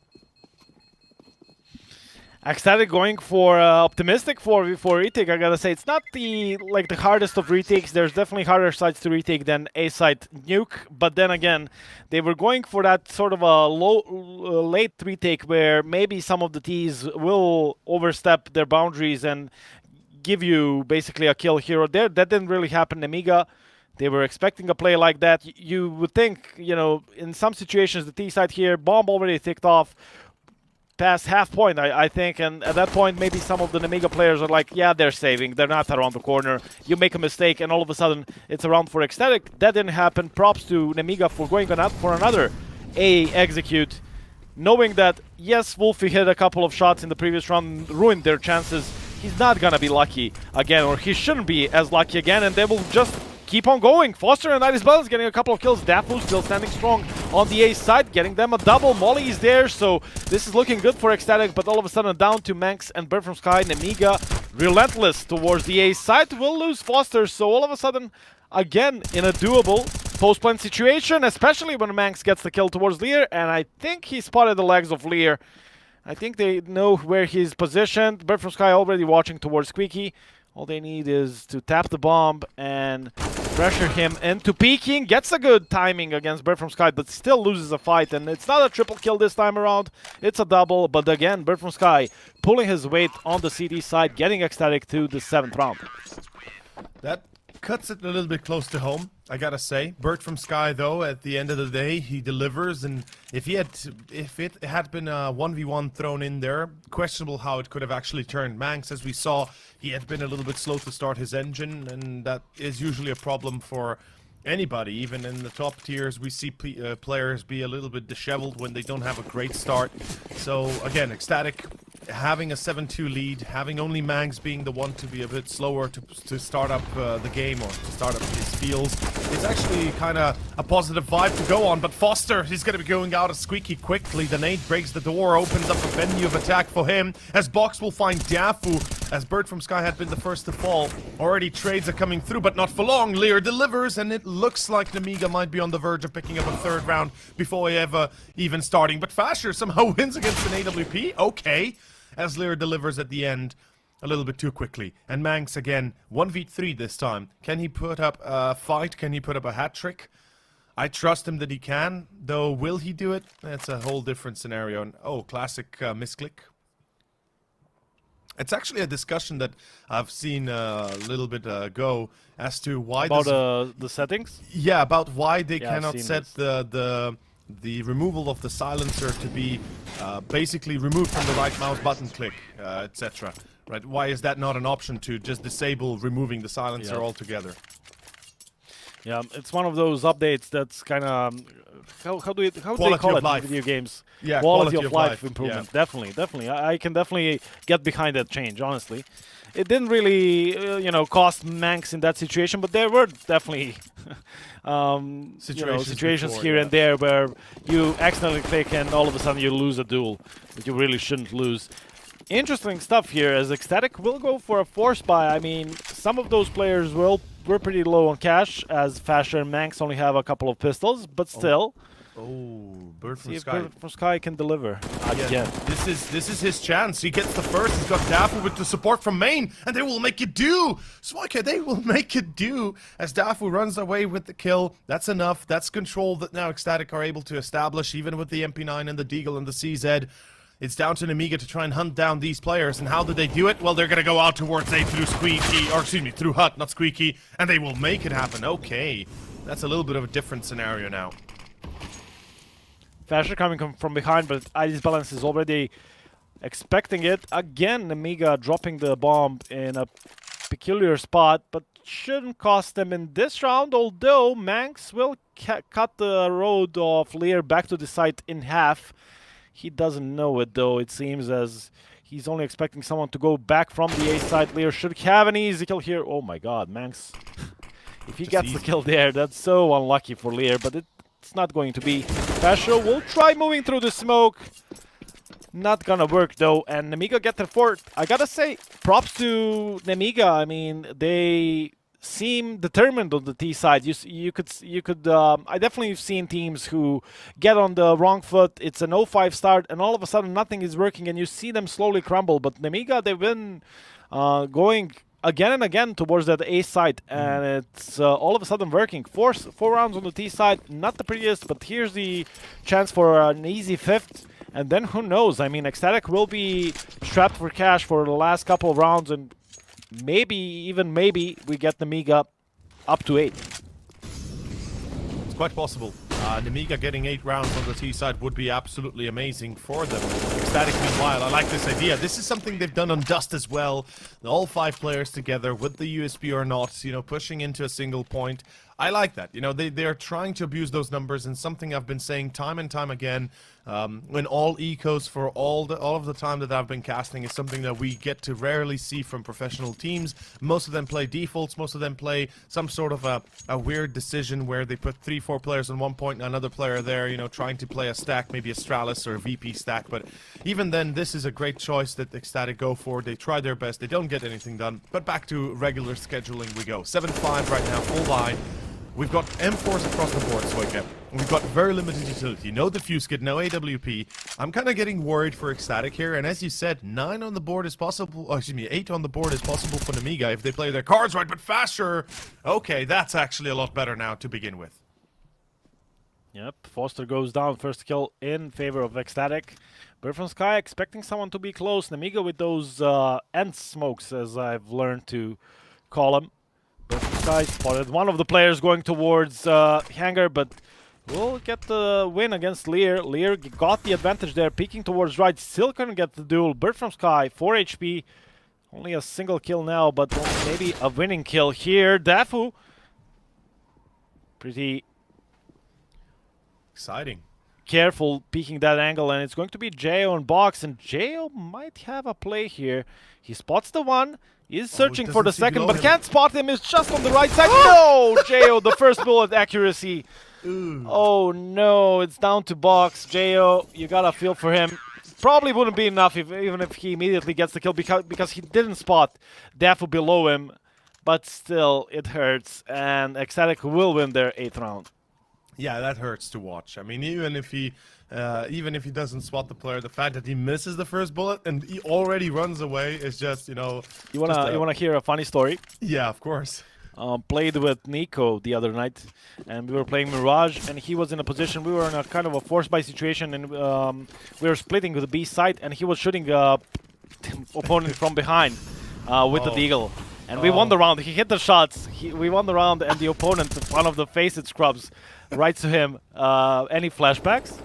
[SPEAKER 2] ECSTATIC going for optimistic for retake. I gotta say, it's not the hardest of retakes. There's definitely harder sites to retake than a site nuke. But then again, they were going for that sort of a late retake where maybe some of the Ts will overstep their boundaries and give you basically a kill here or there. That didn't really happen. Nemiga, they were expecting a play like that. You would think, you know, in some situations, the T side here, bomb already ticked off past half point, I think, and at that point maybe some of the Nemiga players are like, yeah, they're saving, they're not around the corner. You make a mistake and all of a sudden it's around for ECSTATIC. That didn't happen. Props to Nemiga for going for another A execute, knowing that yes, Wolfie hit a couple of shots in the previous round, ruined their chances. He's not gonna be lucky again, or he shouldn't be as lucky again, and they will just keep on going. Foster and Idis Balance getting a couple of kills. Dafu still standing strong on the A side, getting them a double. Molly is there, so this is looking good for ECSTATIC, but all of a sudden down to Manx and Bird from Sky. Nemiga relentless towards the A side, will lose Foster, so all of a sudden, again, in a doable post-plant situation, especially when Manx gets the kill towards Lear, and I think he spotted the legs of Lear. I think they know where he's positioned. Bird from Sky already watching towards Squeaky. All they need is to tap the bomb and pressure him into peeking. Gets a good timing against Bird from Sky, but still loses a fight. And it's not a triple kill this time around. It's a double. But again, Bird from Sky pulling his weight on the CD side, getting ECSTATIC to the 7th round.
[SPEAKER 1] That cuts it a little bit close to home, I gotta say. Bird from Sky, though, at the end of the day, he delivers. And if it had been a 1v1 thrown in there, questionable how it could have actually turned. Manx, as we saw, he had been a little bit slow to start his engine, and that is usually a problem for anybody. Even in the top tiers, we see players be a little bit disheveled when they don't have a great start. So again, ECSTATIC having a 7-2 lead, having only Mangs being the one to be a bit slower to start up the game or to start up his fields, it's actually kind of a positive vibe to go on. But Foster, he's going to be going out of Squeaky quickly. The nade breaks the door, opens up a venue of attack for him, as Box will find Dafu, as Bird from Sky had been the first to fall. Already trades are coming through, but not for long. Lear delivers, and it looks like Nemiga might be on the verge of picking up a 3rd round before ever even starting. But Fasher somehow wins against an AWP. Okay. As Lear delivers at the end a little bit too quickly. And Manx again, 1v3 this time. Can he put up a fight? Can he put up a hat trick? I trust him that he can, though will he do it? That's a whole different scenario. And oh, classic misclick. It's actually a discussion that I've seen a little bit ago as to why
[SPEAKER 2] about the settings?
[SPEAKER 1] Yeah, about why they cannot set
[SPEAKER 2] this.
[SPEAKER 1] the removal of the silencer to be basically removed from the right mouse button click, etc. Right? Why is that not an option to just disable removing the silencer altogether?
[SPEAKER 2] Yeah, it's one of those updates that's kind of how do they call it in video games?
[SPEAKER 1] Yeah,
[SPEAKER 2] quality of life improvement. Yeah. Definitely. I can definitely get behind that change. Honestly, it didn't really cost Manx in that situation, but there were definitely situations here and there where you accidentally click and all of a sudden you lose a duel that you really shouldn't lose. Interesting stuff here, as ECSTATIC will go for a force buy. I mean, some of those players were pretty low on cash, as Fasher and Manx only have a couple of pistols, but still.
[SPEAKER 1] Bird from Sky.
[SPEAKER 2] Bird from Sky can deliver again.
[SPEAKER 1] This is his chance. He gets the first. He's got Dafu with the support from main, and they will make it do. Smoker, they will make it do as Dafu runs away with the kill. That's enough. That's control that now ECSTATIC are able to establish, even with the MP9 and the Deagle and the CZ. It's down to Nemiga to try and hunt down these players. And how do they do it? Well, they're going to go out towards A through Squeaky, or excuse me, through Hut, not Squeaky, and they will make it happen. Okay, that's a little bit of a different scenario now.
[SPEAKER 2] Fasher coming from behind, but ID's balance is already expecting it. Again, Nemiga dropping the bomb in a peculiar spot, but shouldn't cost them in this round, although Manx will cut the road of Lear back to the site in half. He doesn't know it, though. It seems as he's only expecting someone to go back from the A side. Lear should have an easy kill here. Oh my god, Manx. If he gets the kill there, that's so unlucky for Lear, but it's not going to be. Fasher will try moving through the smoke. Not gonna work though, and Nemiga get the fort. I gotta say, props to Nemiga. I mean, they seem determined on the T side. You could. I definitely have seen teams who get on the wrong foot. It's an 0-5 start, and all of a sudden nothing is working, and you see them slowly crumble. But Nemiga, they've been going again and again towards that A side, and it's all of a sudden working. Four rounds on the T side, not the prettiest, but here's the chance for an easy fifth. And then who knows? I mean, Ecstatic will be strapped for cash for the last couple of rounds, and maybe we get Nemiga up to 8.
[SPEAKER 1] It's quite possible. Nemiga getting 8 rounds on the T side would be absolutely amazing for them. Ecstatic, meanwhile, I like this idea. This is something they've done on Dust as well. All 5 players together with the USB or not, you know, pushing into a single point. I like that. You know, they're trying to abuse those numbers, and something I've been saying time and time again, when all ecos for all of the time that I've been casting is something that we get to rarely see from professional teams. Most of them play defaults, most of them play some sort of a weird decision where they put 3-4 players on one point and another player there, you know, trying to play a stack, maybe a Stralis or a VP stack. But even then, this is a great choice that Ecstatic go for. They try their best, they don't get anything done, but back to regular scheduling we go. 7-5 right now, full line. We've got M4s across the board, Soike. We've got very limited utility. No diffuse kit, no AWP. I'm kind of getting worried for Ecstatic here, and as you said, 9 on the board is possible. Oh, excuse me, 8 on the board is possible for Nemiga if they play their cards right, but Fasher. Okay, that's actually a lot better now to begin with.
[SPEAKER 2] Yep, Foster goes down. First kill in favor of Ecstatic. Bird from Sky expecting someone to be close. Nemiga with those end smokes, as I've learned to call them. Sky spotted one of the players going towards Hangar, but will get the win against Lear. Lear got the advantage there, peeking towards right. Still couldn't get the duel. Bird from Sky, 4 HP. Only a single kill now, but maybe a winning kill here. Dafu. Pretty
[SPEAKER 1] exciting.
[SPEAKER 2] Careful peeking that angle, and it's going to be Jo on box, and Jo might have a play here. He spots the one. He's searching for the second, but can't spot him. It's just on the right side. No! Jo, the first bullet accuracy.
[SPEAKER 1] Ooh.
[SPEAKER 2] Oh no, it's down to box. Jo, you gotta feel for him. Probably wouldn't be enough even if he immediately gets the kill because he didn't spot Dafu below him. But still, it hurts, and Ecstatic will win their 8th round.
[SPEAKER 1] Yeah, that hurts to watch. I mean, even if he doesn't spot the player, the fact that he misses the first bullet and he already runs away is just, you know.
[SPEAKER 2] You wanna hear a funny story?
[SPEAKER 1] Yeah, of course.
[SPEAKER 2] Played with Nico the other night, and we were playing Mirage, and he was in a position. We were in a kind of a force buy situation, and we were splitting with the B side, and he was shooting opponent from behind with the Deagle. And we won the round. He hit the shots. We won the round, and the opponent, one of the Faceit scrubs, writes to him, any flashbacks?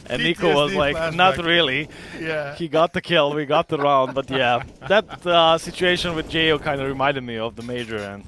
[SPEAKER 2] And Nico was like, flashback. Not really.
[SPEAKER 1] Yeah.
[SPEAKER 2] He got the kill, we got the round, but yeah. That situation with Jo kind of reminded me of the Major and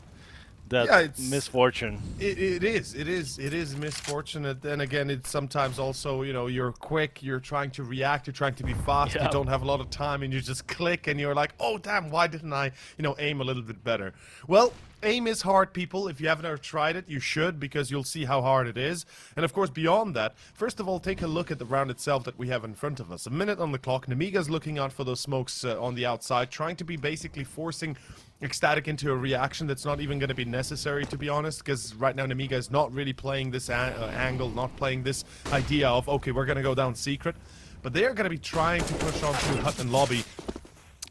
[SPEAKER 2] that misfortune.
[SPEAKER 1] It is misfortunate. Then again, it's sometimes also, you know, you're quick, you're trying to react, you're trying to be fast, you don't have a lot of time, and you just click, and you're like, oh damn, why didn't I, you know, aim a little bit better? Well, aim is hard, people. If you haven't ever tried it, you should, because you'll see how hard it is. And of course, beyond that, first of all, take a look at the round itself that we have in front of us. A minute on the clock. Nemiga's looking out for those smokes on the outside, trying to be basically forcing Ecstatic into a reaction that's not even going to be necessary, to be honest, because right now Nemiga is not really playing this angle, not playing this idea of, okay, we're going to go down secret. But they are going to be trying to push on through Hut and Lobby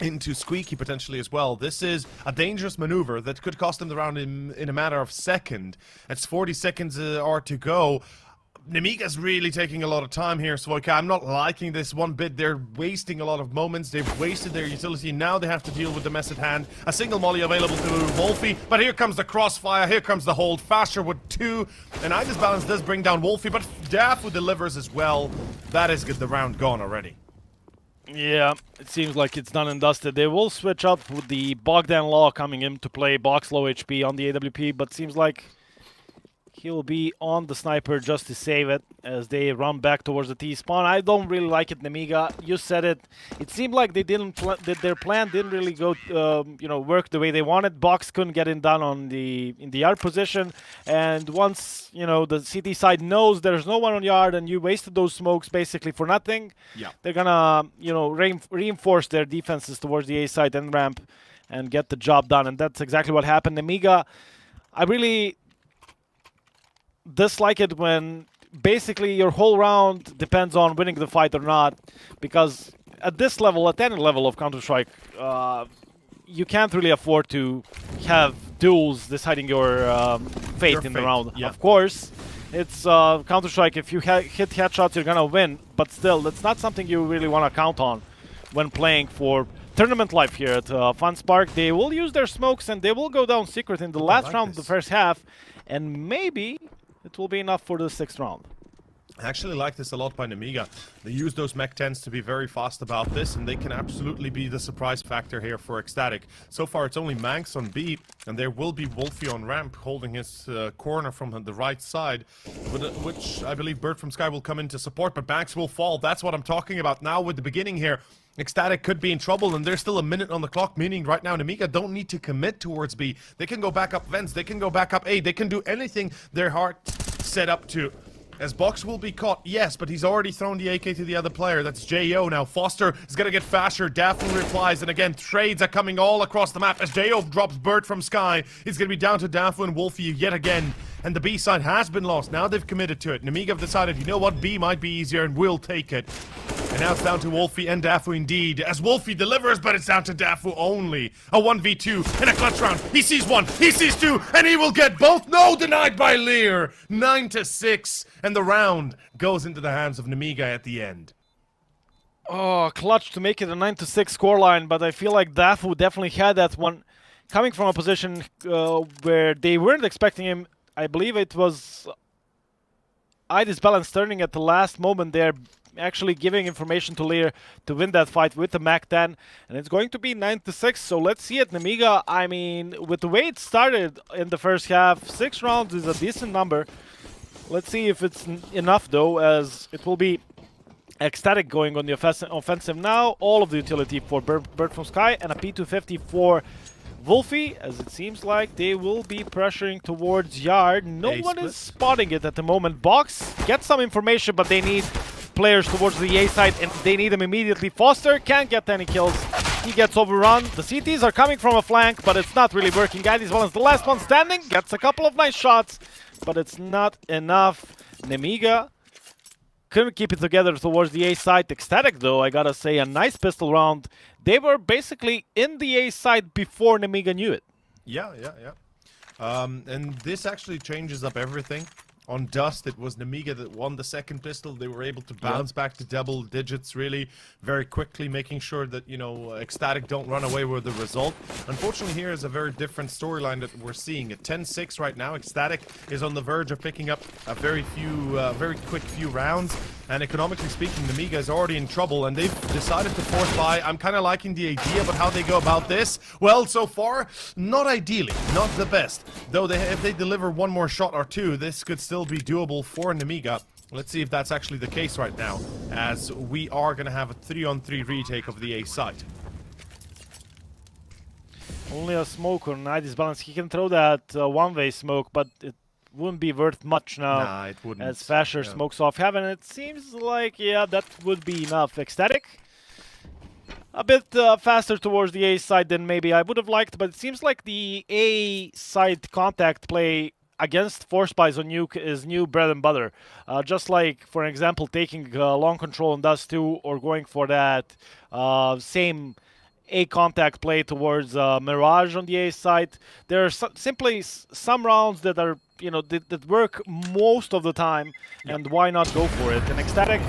[SPEAKER 1] into Squeaky potentially as well. This is a dangerous maneuver that could cost them the round in a matter of second. It's 40 seconds are to go. Nemiga's really taking a lot of time here, Svoika. I'm not liking this one bit. They're wasting a lot of moments. They've wasted their utility. Now they have to deal with the mess at hand. A single molly available to Wolfie, but here comes the crossfire. Here comes the hold. Fasher with 2. And Idis Balance does bring down Wolfie, but Dafu delivers as well. That is good. The round gone already.
[SPEAKER 2] Yeah, it seems like it's done and dusted. They will switch up with the Bogdan Law coming in to play box low HP on the AWP, but seems like he'll be on the sniper just to save it as they run back towards the T-spawn. I don't really like it, Nemiga. You said it. It seemed like they didn't their plan didn't really go, work the way they wanted. Box couldn't get it done on in the yard position, and once the CT side knows there's no one on yard and you wasted those smokes basically for nothing,
[SPEAKER 1] yeah,
[SPEAKER 2] they're gonna reinforce their defenses towards the A side and ramp and get the job done, and that's exactly what happened. Nemiga, I really dislike it when basically your whole round depends on winning the fight or not, because at this level, at any level of Counter-Strike, you can't really afford to have duels deciding your fate in the round.
[SPEAKER 1] Yeah.
[SPEAKER 2] Of course, it's Counter-Strike. If you hit headshots, you're gonna win, but still, that's not something you really want to count on when playing for tournament life here at Funspark. They will use their smokes and they will go down secret in the last round of the first half, and maybe it will be enough for the 6th round.
[SPEAKER 1] I actually like this a lot by Nemiga. They use those mech 10s to be very fast about this, and they can absolutely be the surprise factor here for ECSTATIC. So far, it's only Manx on B, and there will be Wolfie on ramp holding his corner from the right side, which I believe Bird from Sky will come in to support, but Manx will fall. That's what I'm talking about now with the beginning here. ECSTATIC could be in trouble, and there's still a minute on the clock, meaning right now Nemiga don't need to commit towards B. They can go back up vents, they can go back up A, they can do anything their heart set up to. As Box will be caught, yes, but he's already thrown the AK to the other player. That's JO now. Foster is gonna get faster. Daphne replies, and again, trades are coming all across the map as JO drops Bird from Sky. He's gonna be down to Daphne and Wolfie yet again. And the B side has been lost. Now they've committed to it. Nemiga have decided, you know what, B might be easier and will take it. And now it's down to Wolfie and Dafu indeed. As Wolfie delivers, but it's down to Dafu only. A 1v2 in a clutch round. He sees 1, he sees 2, and he will get both. No, denied by Lear. 9-6, and the round goes into the hands of Nemiga at the end.
[SPEAKER 2] Oh, clutch to make it a 9-6 scoreline, but I feel like Dafu definitely had that one coming from a position where they weren't expecting him. I believe it was Idis Balance turning at the last moment there, actually giving information to Lear to win that fight with the Mac 10, and it's going to be 9-6. So let's see it. Nemiga, I mean, with the way it started in the first half, 6 rounds is a decent number. Let's see if it's enough though, as it will be ECSTATIC going on the offensive now. All of the utility for Bird from Sky and a P250 for Wolfie, as it seems like they will be pressuring towards yard. No one is spotting it at the moment. Box gets some information, but they need players towards the A side, and they need them immediately. Foster can't get any kills. He gets overrun. The CTs are coming from a flank, but it's not really working. Idis Balance, the last one standing, gets a couple of nice shots, but it's not enough. Nemiga couldn't keep it together towards the A side. ECSTATIC, though, I gotta say, a nice pistol round. They were basically in the A side before Nemiga knew it.
[SPEAKER 1] Yeah. And this actually changes up everything. On Dust, it was Nemiga that won the second pistol. They were able to bounce back to double digits really very quickly, making sure that, ECSTATIC don't run away with the result. Unfortunately, here is a very different storyline that we're seeing. At 10-6 right now, ECSTATIC is on the verge of picking up a very quick few rounds. And economically speaking, Nemiga is already in trouble, and they've decided to force buy. I'm kind of liking the idea about how they go about this. Well, so far, not ideally, not the best. Though if they deliver one more shot or two, this could still be doable for Nemiga. Let's see if that's actually the case right now, as we are going to have a 3-on-3 retake of the A site.
[SPEAKER 2] Only a smoke on Idis Balance. He can throw that one-way smoke, but it wouldn't be worth much now.
[SPEAKER 1] Nah, it wouldn't.
[SPEAKER 2] As Fasher smokes off heaven. It seems like, yeah, that would be enough. ECSTATIC, a bit faster towards the A side than maybe I would have liked, but it seems like the A side contact play against force buys on Nuke is new bread and butter. Just like, for example, taking long control on Dust 2, or going for that same A contact play towards Mirage on the A side. There are simply some rounds that are you know, that work most of the time, and why not go for it? And ecstatic,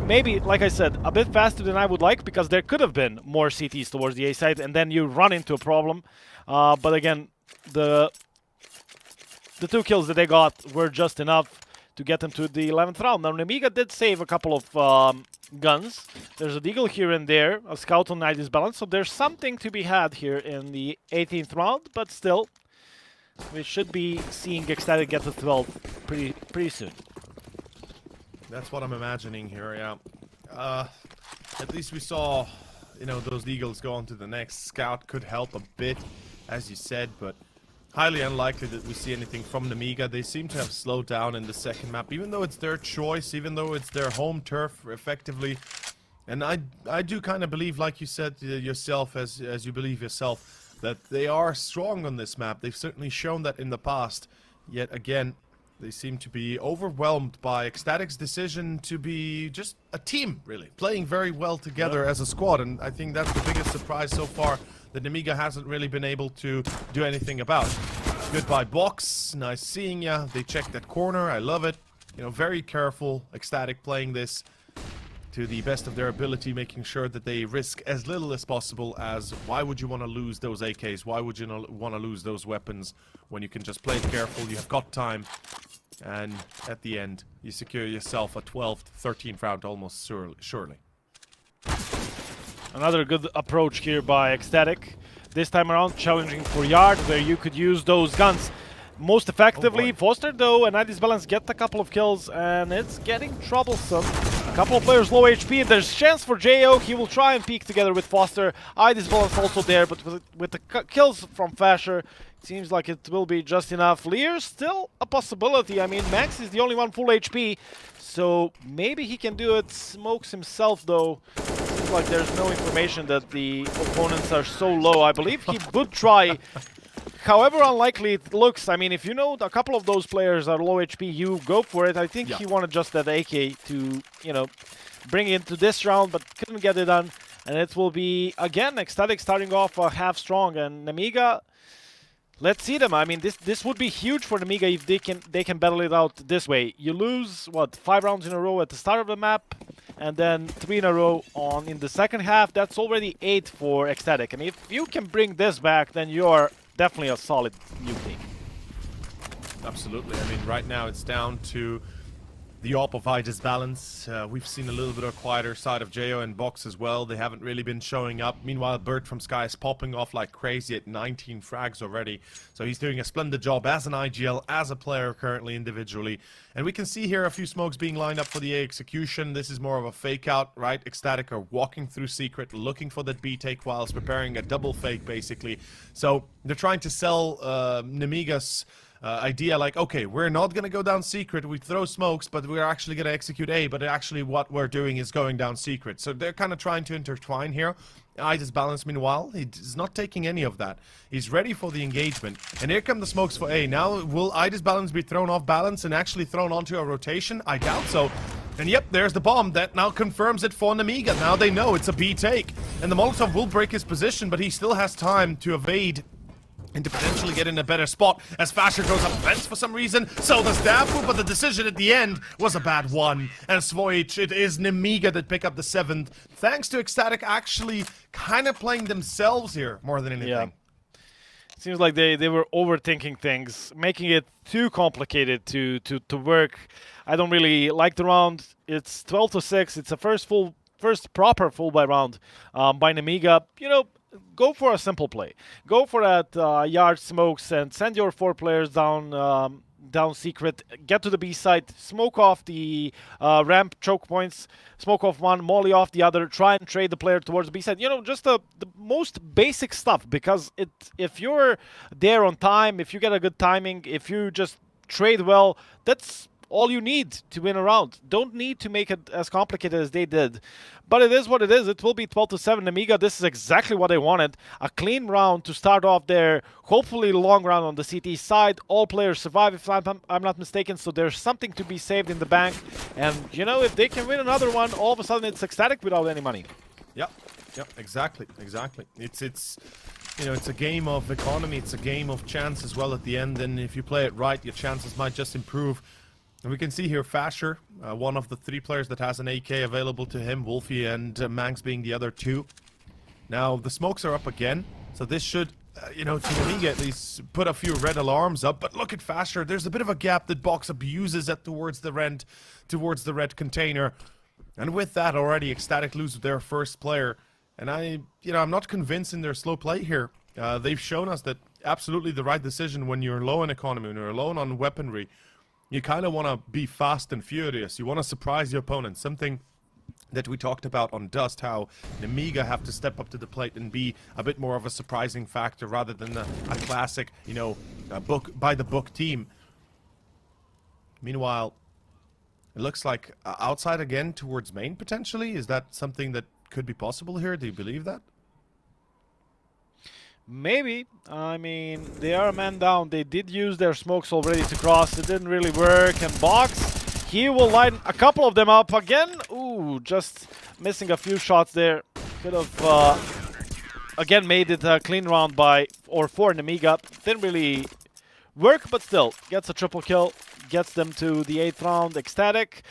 [SPEAKER 2] maybe, like I said, a bit faster than I would like, because there could have been more CTs towards the A side, and then you run into a problem. But again, the 2 kills that they got were just enough to get them to the 11th round. Now, Nemiga did save a couple of guns. There's a deagle here and there, a scout on Night is balanced, so there's something to be had here in the 18th round, but still, we should be seeing ecstatic get to 12 pretty soon.
[SPEAKER 1] That's what I'm imagining here, yeah. At least we saw, you know, those eagles go on to the next. Scout could help a bit, as you said, but highly unlikely that we see anything from Nemiga. They seem to have slowed down in the second map, even though it's their choice, even though it's their home turf, effectively. And I do kind of believe, like you said yourself, as you believe yourself, that they are strong on this map. They've certainly shown that in the past. Yet again, they seem to be overwhelmed by ecstatic's decision to be just a team, really, playing very well together as a squad. And I think that's the biggest surprise so far that Nemiga hasn't really been able to do anything about. Goodbye, Box. Nice seeing ya. They checked that corner. I love it. You know, very careful. Ecstatic playing this to the best of their ability, making sure that they risk as little as possible. As why would you want to lose those AKs? Why would you want to lose those weapons when you can just play it careful? You have got time. And at the end, you secure yourself a 12th, 13th round almost surely.
[SPEAKER 2] Another good approach here by ecstatic. This time around, challenging for yard, where you could use those guns most effectively. Foster, though, and Night is balanced get a couple of kills, and it's getting troublesome. A couple of players low HP. There's chance for jsgo. He will try and peek together with Foster. Is balanced also there, but with the kills from Fasher, it seems like it will be just enough. Lear's still a possibility. I mean, Max is the only one full HP, so maybe he can do it. Smokes himself, though. Seems like there's no information that the opponents are so low. I believe he would try. However unlikely it looks, I mean, if you know a couple of those players are low HP, you go for it. I think he wanted just that AK to, you know, bring it into this round, but couldn't get it done. And it will be, again, ecstatic starting off half strong. And Nemiga, let's see them. I mean, this would be huge for Nemiga if they can battle it out this way. You lose, what, 5 rounds in a row at the start of the map, and then 3 in a row in the second half. That's already 8 for ecstatic. And if you can bring this back, then you're definitely a solid new team.
[SPEAKER 1] Absolutely. I mean, right now it's down to the AWP of Ida's balance. We've seen a little bit of a quieter side of jsgo and Box as well. They haven't really been showing up. Meanwhile, Bird from Sky is popping off like crazy at 19 frags already. So he's doing a splendid job as an IGL, as a player currently individually. And we can see here a few smokes being lined up for the A execution. This is more of a fake out, right? Ecstatic are walking through secret, looking for that B take whilst preparing a double fake, basically. So they're trying to sell Nemiga's idea, like, okay, we're not gonna go down secret, we throw smokes, but we're actually gonna execute A, but actually what we're doing is going down secret. So they're kind of trying to intertwine here. Ida's balance, meanwhile, he's not taking any of that. He's ready for the engagement. And here come the smokes for A. Now, will Ida's balance be thrown off balance and actually thrown onto a rotation? I doubt so. And yep, there's the bomb that now confirms it for Nemiga. Now they know it's a B take. And the Molotov will break his position, but he still has time to evade and to potentially get in a better spot as Fasher goes up fence for some reason. So does Dafu, but the decision at the end was a bad one. And Svoich, it is Nemiga that pick up the 7th. Thanks to ecstatic actually kind of playing themselves here more than anything.
[SPEAKER 2] Yeah. Seems like they were overthinking things, making it too complicated to work. I don't really like the round. It's 12-6. It's a first proper full buy round by Nemiga. You know, go for a simple play. Go for that yard smokes and send your 4 players down down secret. Get to the B site. Smoke off the ramp choke points. Smoke off one. Molly off the other. Try and trade the player towards the B site. You know, just the most basic stuff. Because if you're there on time, if you get a good timing, if you just trade well, that's all you need to win a round. Don't need to make it as complicated as they did. But it is what it is. It will be 12-7. Nemiga, this is exactly what they wanted. A clean round to start off there. Hopefully a long round on the CT side. All players survive, if I'm not mistaken. So there's something to be saved in the bank. And, you know, if they can win another one, all of a sudden it's ecstatic without any money.
[SPEAKER 1] Yep, exactly. It's you know, it's a game of economy, it's a game of chance as well at the end, and if you play it right, your chances might just improve. And we can see here Fasher, one of the 3 players that has an AK available to him, Wolfie and Manx being the other 2. Now, the smokes are up again, so this should, you know, to Nemiga at least put a few red alarms up. But look at Fasher, there's a bit of a gap that Box abuses it towards the red container. And with that, already ECSTATIC lose their first player. And I'm not convinced in their slow play here. They've shown us that absolutely the right decision when you're low on economy, when you're low on weaponry. You kind of want to be fast and furious. You want to surprise your opponent. Something that we talked about on Dust, how Nemiga have to step up to the plate and be a bit more of a surprising factor rather than a classic, you know, by-the-book team. Meanwhile, it looks like outside again towards main, potentially. Is that something that could be possible here? Do you believe that?
[SPEAKER 2] Maybe. I mean, they are a man down. They did use their smokes already to cross. It didn't really work. And Box, he will line a couple of them up again. Ooh, just missing a few shots there. Could have, again, made it a clean round for Nemiga. Didn't really work, but still, gets a triple kill. Gets them to the 8th round. ECSTATIC.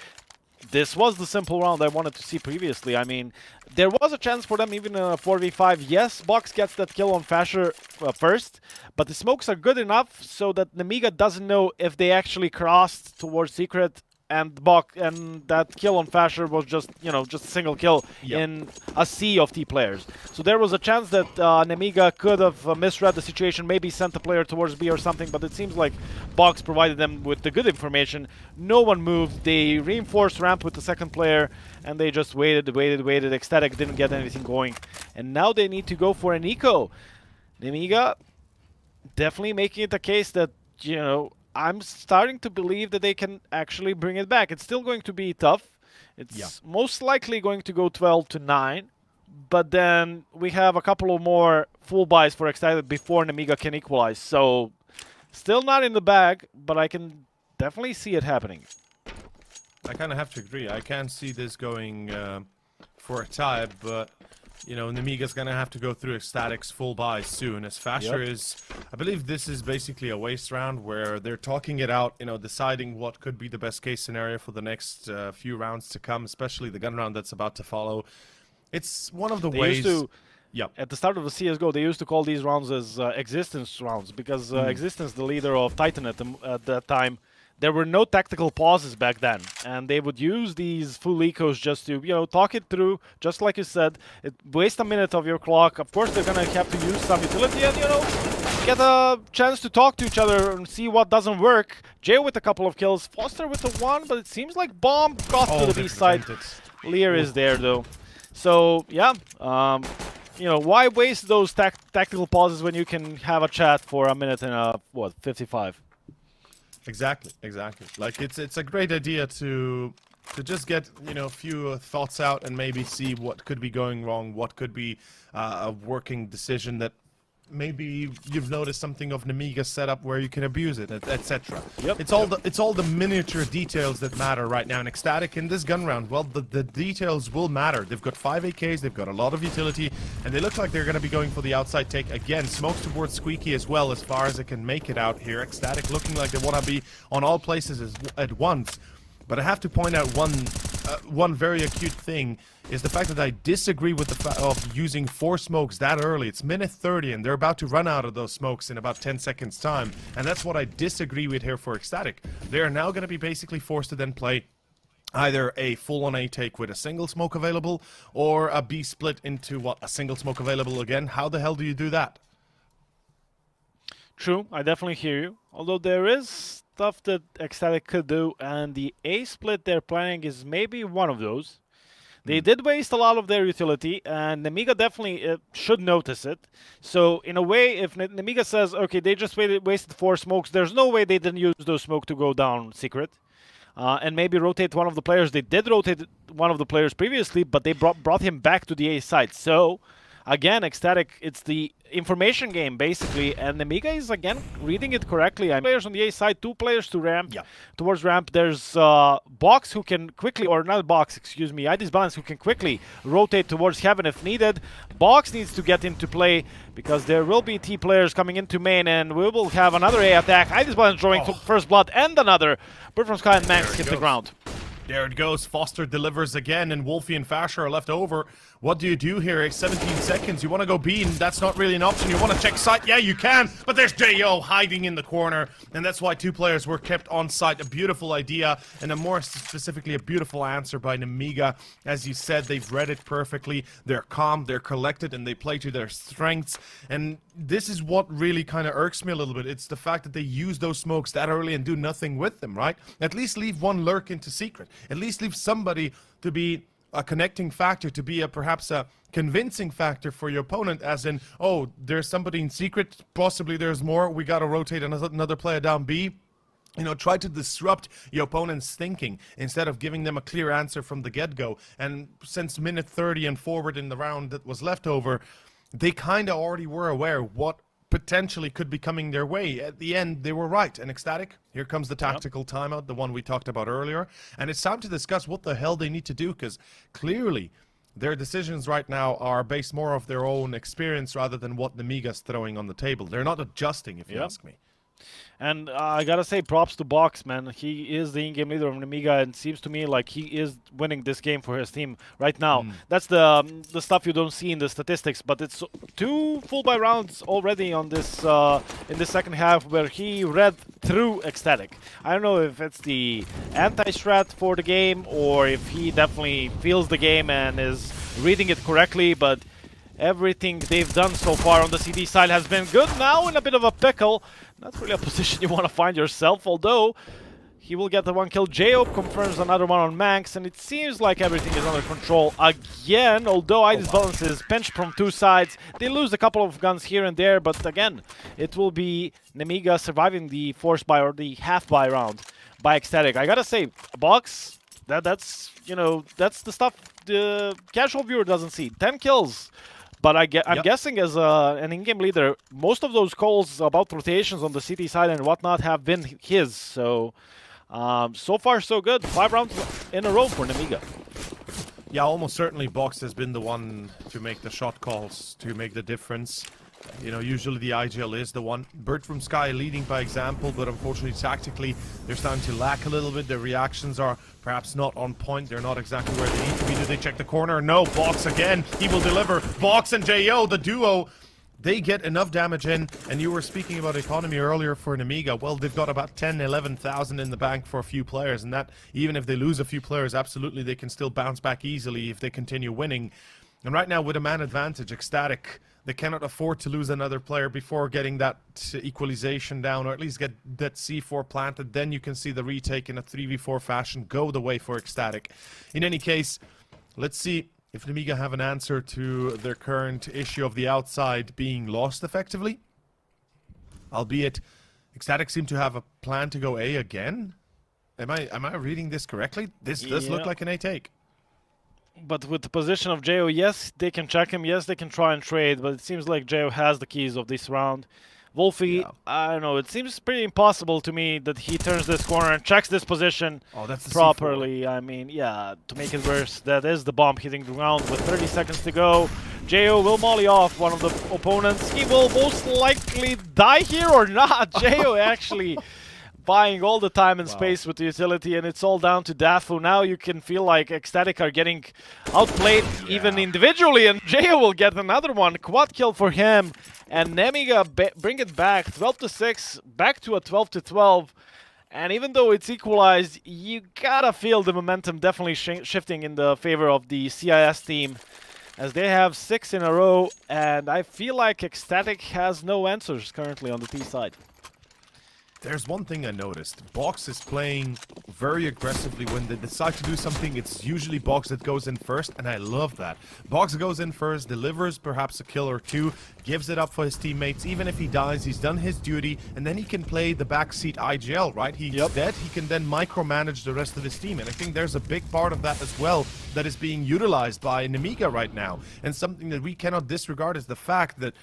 [SPEAKER 2] This was the simple round I wanted to see previously. I mean, there was a chance for them even in a 4v5. Yes, Box gets that kill on Fasher first, but the smokes are good enough so that Nemiga doesn't know if they actually crossed towards Secret, and that kill on Fasher was just, you know, just a single kill in a sea of T players. So there was a chance that Nemiga could have misread the situation, maybe sent a player towards B or something, but it seems like Box provided them with the good information. No one moved. They reinforced ramp with the second player, and they just waited. ECSTATIC didn't get anything going. And now they need to go for an eco. Nemiga definitely making it a case that, you know, I'm starting to believe that they can actually bring it back. It's still going to be tough. It's most likely going to go 12-9. But then we have a couple of more full buys for ECSTATIC before Nemiga can equalize. So still not in the bag, but I can definitely see it happening.
[SPEAKER 1] I kind of have to agree. I can't see this going for a tie, but you know, Nemiga's gonna have to go through ECSTATIC's full buy soon, as Fasher is... I believe this is basically a waste round where they're talking it out, you know, deciding what could be the best case scenario for the next few rounds to come, especially the gun round that's about to follow. It's one of the ways... At the start of the CSGO, they used to call these rounds as existence rounds, because Existence, the leader of Titan at that time, there were no tactical pauses back then, and they would use these full ecos just to, you know, talk it through, just like you said. It waste a minute of your clock. Of course, they're gonna have to use some utility and, you know, get a chance to talk to each other and see what doesn't work. Jay with a couple of kills, Foster with a 1, but it seems like Bomb got to the B side. Lear is there though. So yeah, you know, why waste those tactical pauses when you can have a chat for a minute and what, 55? Exactly. Like it's a great idea to just get, you know, a few thoughts out and maybe see what could be going wrong, what could be a working decision that maybe you've noticed something of Nemiga's setup where you can abuse it, etc. It's all the miniature details that matter right now. And ECSTATIC in this gun round, well, the details will matter. They've got 5 AKs, they've got a lot of utility, and they look like they're going to be going for the outside take again. Smokes towards Squeaky as well, as far as it can make it out here. ECSTATIC looking like they want to be on all places at once. But I have to point out one very acute thing is the fact that I disagree with the fact of using 4 smokes that early. It's minute 30 and they're about to run out of those smokes in about 10 seconds time. And that's what I disagree with here for ECSTATIC. They are now going to be basically forced to then play either a full-on A take with a single smoke available or a B split into what, a single smoke available again. How the hell do you do that?
[SPEAKER 2] True, I definitely hear you. Although there is stuff that ECSTATIC could do, and the A split they're planning is maybe one of those. They did waste a lot of their utility, and Nemiga definitely should notice it. So, in a way, if Nemiga says, okay, they just wasted 4 smokes, there's no way they didn't use those smokes to go down Secret. And maybe rotate one of the players. They did rotate one of the players previously, but they brought him back to the A side. So, again, ECSTATIC, it's the information game basically, and Nemiga is again reading it correctly. I mean, players on the A side, 2 players to ramp, towards ramp. There's Box who can quickly, or not Box, excuse me, ID's Balance who can quickly rotate towards Heaven if needed. Box needs to get into play because there will be T players coming into main, and we will have another A attack. ID's Balance drawing first blood, and another Bird from Sky and Max hit the ground.
[SPEAKER 1] There it goes. Foster delivers again, and Wolfie and Fasher are left over. What do you do here? 17 seconds. You want to go B, and that's not really an option. You want to check site? Yeah, you can. But there's JO hiding in the corner, and that's why 2 players were kept on site. A beautiful idea, and a more specifically a beautiful answer by Nemiga. As you said, they've read it perfectly. They're calm, they're collected, and they play to their strengths. And this is what really kind of irks me a little bit. It's the fact that they use those smokes that early and do nothing with them, right? At least leave one lurk into secret. At least leave somebody to be a connecting factor, to be perhaps a convincing factor for your opponent, as in, oh, there's somebody in secret, possibly there's more, we got to rotate another player down B. You know, try to disrupt your opponent's thinking instead of giving them a clear answer from the get-go. And since minute 30 and forward in the round that was left over, they kind of already were aware what potentially could be coming their way. At the end, they were right. And ECSTATIC, here comes the tactical timeout, the one we talked about earlier. And it's time to discuss what the hell they need to do, because clearly their decisions right now are based more of their own experience rather than what Nemiga's throwing on the table. They're not adjusting, if you ask me.
[SPEAKER 2] And I gotta say, props to Box, man. He is the in-game leader of Nemiga, and seems to me like he is winning this game for his team right now. That's the stuff you don't see in the statistics, but it's 2 full buy rounds already on this in the second half, where he read through ECSTATIC. I don't know if it's the anti-strat for the game, or if he definitely feels the game and is reading it correctly, but everything they've done so far on the CD side has been good. Now in a bit of a pickle. Not really a position you want to find yourself, although he will get the 1 kill. JO confirms another one on Max, and it seems like everything is under control again, although ID's Balance is pinched from 2 sides. They lose a couple of guns here and there, but again, it will be Nemiga surviving the forced buy or the half buy round by ECSTATIC. I gotta say, Box, that's, you know, that's the stuff the casual viewer doesn't see. 10 kills. But I'm guessing as an in-game leader, most of those calls about rotations on the CT side and whatnot have been his. So, so far so good. 5 rounds in a row for Nemiga.
[SPEAKER 1] Yeah, almost certainly Box has been the one to make the shot calls, to make the difference. You know, usually the IGL is the one. Bird from Sky leading by example, but unfortunately tactically they're starting to lack a little bit. Their reactions are perhaps not on point. They're not exactly where they need to be. Do they check the corner? No. Box again. He will deliver. Box and JO, the duo, they get enough damage in. And you were speaking about economy earlier for Nemiga. Well, they've got about 10, 11,000 in the bank for a few players. And that, even if they lose a few players, absolutely they can still bounce back easily if they continue winning. And right now with a man advantage, ECSTATIC, they cannot afford to lose another player before getting that equalization down, or at least get that C4 planted. Then you can see the retake in a 3v4 fashion go the way for ECSTATIC. In any case, let's see if Nemiga have an answer to their current issue of the outside being lost effectively. Albeit, ECSTATIC seem to have a plan to go A again. Am I reading this correctly? This does look like an A take.
[SPEAKER 2] But with the position of JO, yes, they can check him. Yes, they can try and trade. But it seems like JO has the keys of this round. Wolfie, I don't know. It seems pretty impossible to me that he turns this corner and checks this position properly. C4. I mean, yeah, to make it worse, that is the bomb hitting the ground with 30 seconds to go. JO will molly off one of the opponents. He will most likely die here or not. JO actually buying all the time and space with the utility, and it's all down to Dafu. Now you can feel like ECSTATIC are getting outplayed even individually, and JO will get another one. Quad kill for him, and Nemiga bring it back, 12-6, back to a 12-12. And even though it's equalized, you gotta feel the momentum definitely shifting in the favor of the CIS team, as they have 6 in a row, and I feel like ECSTATIC has no answers currently on the T side.
[SPEAKER 1] There's one thing I noticed. Box is playing very aggressively. When they decide to do something, it's usually Box that goes in first, and I love that. Box goes in first, delivers perhaps a kill or two, gives it up for his teammates. Even if he dies, he's done his duty, and then he can play the backseat IGL, right? He's dead, he can then micromanage the rest of his team, and I think there's a big part of that as well that is being utilized by Nemiga right now. And something that we cannot disregard is the fact that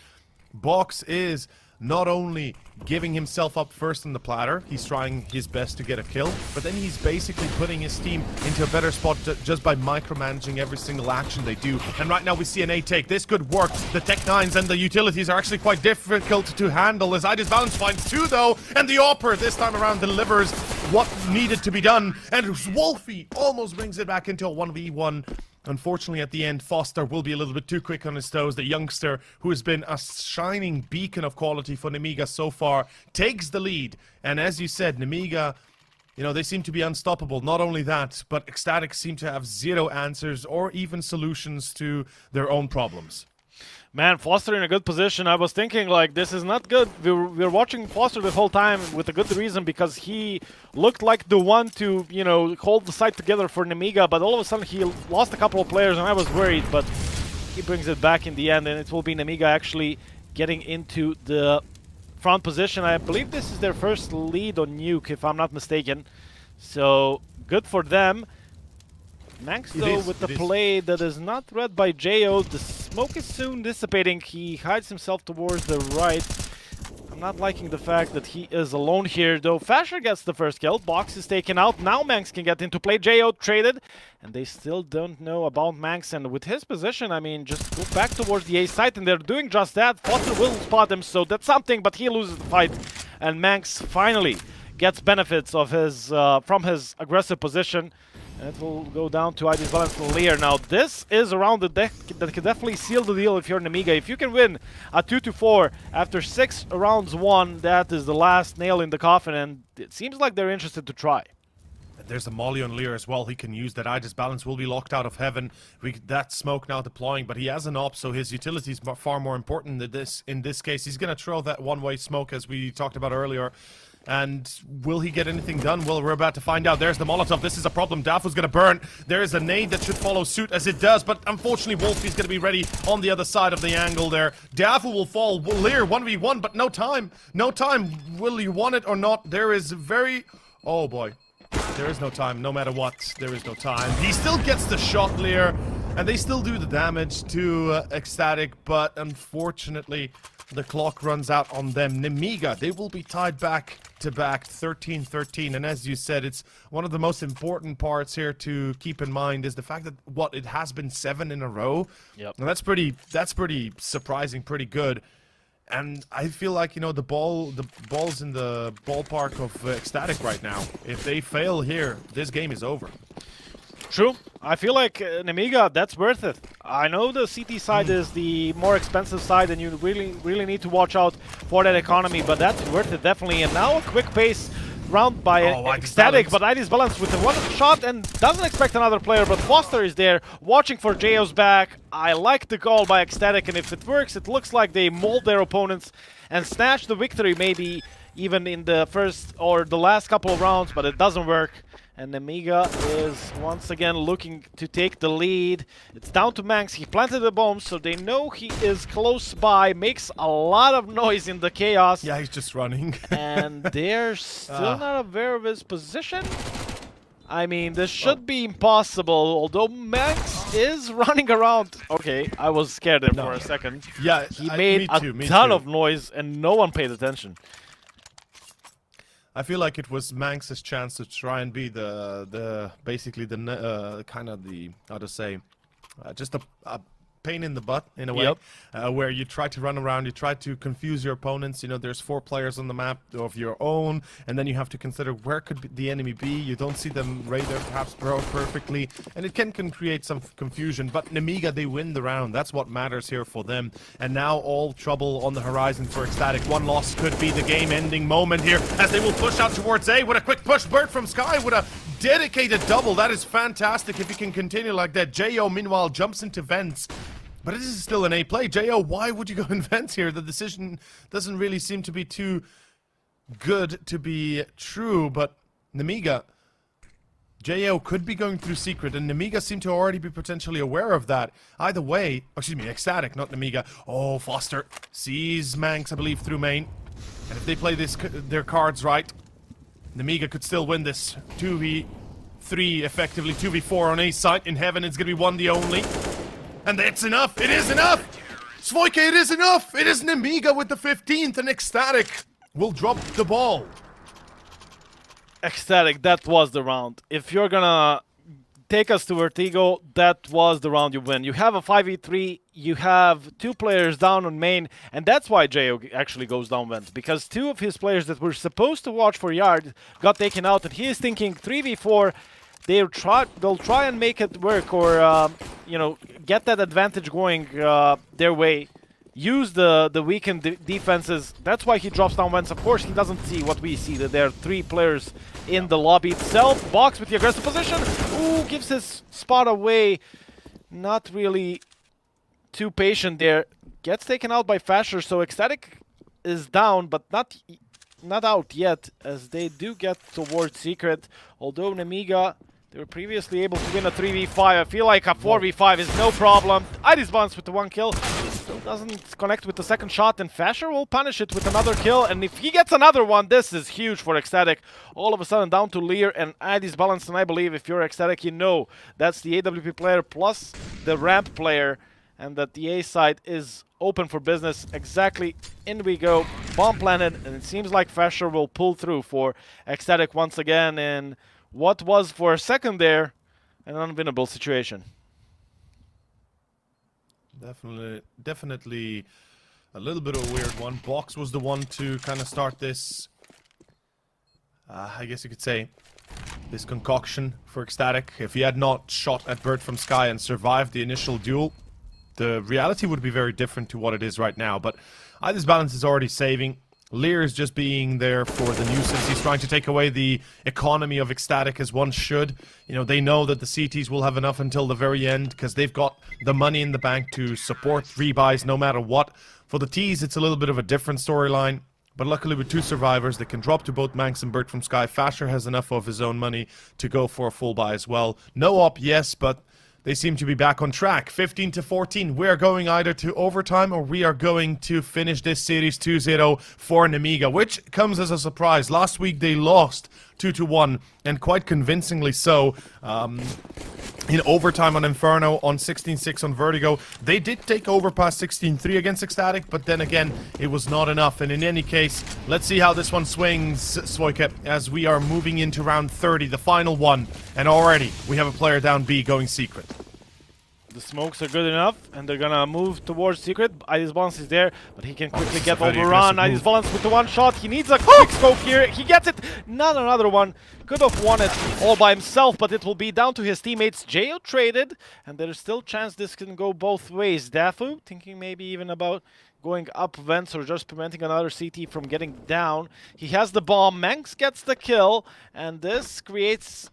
[SPEAKER 1] Box is not only giving himself up first on the platter, he's trying his best to get a kill, but then he's basically putting his team into a better spot just by micromanaging every single action they do. And right now we see an A take. This could work. The Tech 9s and the utilities are actually quite difficult to handle, as Idis Balance finds 2 though, and the Opera this time around delivers what needed to be done, and Wolfie almost brings it back into a 1v1. Unfortunately, at the end, Foster will be a little bit too quick on his toes. The youngster, who has been a shining beacon of quality for Nemiga so far, takes the lead. And as you said, Nemiga, you know, they seem to be unstoppable. Not only that, but ECSTATIC seem to have zero answers or even solutions to their own problems.
[SPEAKER 2] Man, Foster in a good position. I was thinking, like, this is not good. We were watching Foster the whole time with a good reason, because he looked like the one to, you know, hold the side together for Nemiga, but all of a sudden he lost a couple of players and I was worried, but he brings it back in the end, and it will be Nemiga actually getting into the front position. I believe this is their first lead on Nuke, if I'm not mistaken. So, good for them. Manx, though, with the play that is not read by jsgo. The smoke is soon dissipating. He hides himself towards the right. I'm not liking the fact that he is alone here, though. Fasher gets the first kill. Box is taken out. Now Manx can get into play. jsgo traded, and they still don't know about Manx. And with his position, I mean, just go back towards the A site, and they're doing just that. Foster will spot him, so that's something, but he loses the fight. And Manx finally gets benefits of his from his aggressive position. And it will go down to Idis Balance for Lear. Now, this is a round that can definitely seal the deal if you're Nemiga. If you can win a 2-4 after 6 rounds won, that is the last nail in the coffin, and it seems like they're interested to try.
[SPEAKER 1] There's a Molly on Lear as well. He can use that. Idis Balance will be locked out of heaven. That smoke now deploying, but he has an op, so his utility is far more important than this. In this case, he's going to throw that one-way smoke, as we talked about earlier. And will he get anything done? Well, we're about to find out. There's the Molotov. This is a problem. Dafu's going to burn. There is a nade that should follow suit, as it does, but unfortunately, Wolfie's going to be ready on the other side of the angle there. Dafu will fall. Lear 1v1, but no time. No time. Will you want it or not? There is very... Oh, boy. There is no time. No matter what, there is no time. He still gets the shot, Lear, and they still do the damage to ECSTATIC, but unfortunately, the clock runs out on them. Nemiga, they will be tied back to back 13-13, and as you said, it's one of the most important parts here to keep in mind is the fact that it has been 7 in a row.
[SPEAKER 2] Yep.
[SPEAKER 1] And that's pretty surprising, pretty good. And I feel like, you know, the ball's in the ballpark of ECSTATIC right now. If they fail here, this game is over.
[SPEAKER 2] True. I feel like Nemiga, that's worth it. I know the CT side is the more expensive side, and you really need to watch out for that economy, but that's worth it, definitely. And now a quick pace round by ECSTATIC, but Idis Balance with the one shot and doesn't expect another player, but Foster is there watching for jsgo's back. I like the call by ECSTATIC, and if it works, it looks like they mold their opponents and snatch the victory, maybe even in the first or the last couple of rounds, but it doesn't work. And Nemiga is once again looking to take the lead. It's down to Manx. He planted the bomb, so they know he is close by. Makes a lot of noise in the chaos.
[SPEAKER 1] Yeah, he's just running.
[SPEAKER 2] And they're still not aware of his position. I mean, this should be impossible, although Manx is running around. Okay, I was scared there for a second.
[SPEAKER 1] Yeah,
[SPEAKER 2] he made a ton of noise, and no one paid attention.
[SPEAKER 1] I feel like it was Manx's chance to try and be basically the kind of the, how to say, just a pain in the butt in a way, where you try to run around, you try to confuse your opponents. You know, there's 4 players on the map of your own, and then you have to consider where could the enemy be. You don't see them radar perhaps perfectly, and it can create some confusion. But Nemiga, they win the round. That's what matters here for them. And now all trouble on the horizon for ECSTATIC. One loss could be the game-ending moment here, as they will push out towards A with a quick push. Bird from Sky with a dedicated double. That is fantastic if he can continue like that. jsgo, meanwhile, jumps into vents. But this is still an A play. jsgo, why would you go in vents here? The decision doesn't really seem to be too good to be true, but Nemiga, jsgo could be going through secret, and Nemiga seem to already be potentially aware of that. Either way, excuse me, ECSTATIC, not Nemiga. Oh, Foster sees Manx, I believe, through main. And if they play their cards right, Nemiga could still win this 2v3, effectively 2v4 on A site. In heaven, it's going to be 1 the only. And that's enough! It is enough! Svoike, it is enough! It is Nemiga with the 15th, and ECSTATIC will drop the ball.
[SPEAKER 2] ECSTATIC, that was the round. If you're gonna take us to Vertigo, that was the round you win. You have a 5v3, you have 2 players down on main, and that's why JO actually goes down vent, because 2 of his players that were supposed to watch for yard got taken out, and he is thinking 3v4, they'll try and make it work, or you know, get that advantage going their way. Use the weakened defenses. That's why he drops down vents. Of course, he doesn't see what we see, that there are 3 players in the lobby itself. Box with the aggressive position. Ooh, gives his spot away. Not really too patient there. Gets taken out by Fasher, so ECSTATIC is down, but not out yet, as they do get towards Secret. Although Nemiga, they were previously able to win a 3v5. I feel like a 4v5 is no problem. Iris Bounce with the 1 kill. Still doesn't connect with the second shot, and Fasher will punish it with another kill. And if he gets another one, this is huge for ECSTATIC. All of a sudden down to Lear and Iris Balance, and I believe if you're ECSTATIC, you know that's the AWP player plus the ramp player, and that the A side is open for business. Exactly, in we go. Bomb planted, and it seems like Fasher will pull through for ECSTATIC once again in what was for a second there an unwinnable situation.
[SPEAKER 1] Definitely a little bit of a weird one. Box was the one to kind of start this, I guess you could say, this concoction for ECSTATIC. If he had not shot at Bird from Sky and survived the initial duel, the reality would be very different to what it is right now. But Iris Balance is already saving. Lear is just being there for the nuisance. He's trying to take away the economy of ECSTATIC as one should. You know, they know that the CTs will have enough until the very end because they've got the money in the bank to support rebuys no matter what. For the Ts, it's a little bit of a different storyline. But luckily with 2 survivors, they can drop to both Manx and Bert from Sky. Fasher has enough of his own money to go for a full buy as well. No op, yes, but they seem to be back on track. 15-14. We are going either to overtime or we are going to finish this series 2-0 for Nemiga, which comes as a surprise. Last week they lost 2-1, and quite convincingly so. In overtime on Inferno, on 16-6 on Vertigo. They did take over past 16-3 against ECSTATIC, but then again, it was not enough. And in any case, let's see how this one swings, Svoike, as we are moving into round 30, the final one. And already, we have a player down B going Secret.
[SPEAKER 2] The smokes are good enough, and they're gonna move towards Secret. Iris Balance is there, but he can quickly get overrun. Iris Balance with the 1 shot. He needs a quick scope here. He gets it. Not another one. Could have won it all by himself, but it will be down to his teammates. JO traded, and there's still chance this can go both ways. Dafu thinking maybe even about going up vents or just preventing another CT from getting down. He has the bomb. Manx gets the kill, and this creates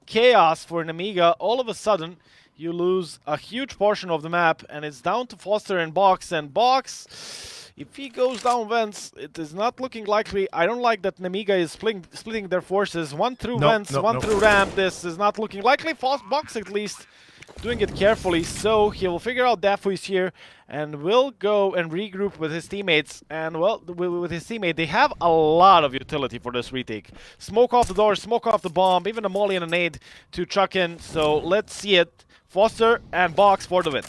[SPEAKER 2] chaos for Nemiga. All of a sudden, you lose a huge portion of the map, and it's down to Foster and Box. And Box, if he goes down vents, it is not looking likely. I don't like that Nemiga is splitting their forces. One through vents, one through ramp. This is not looking likely. Box at least doing it carefully, so he will figure out Dafu is here and will go and regroup with his teammates. And well, with his teammate, they have a lot of utility for this retake. Smoke off the door, smoke off the bomb, even a molly and a nade to chuck in. So let's see it. Foster and Box for the win.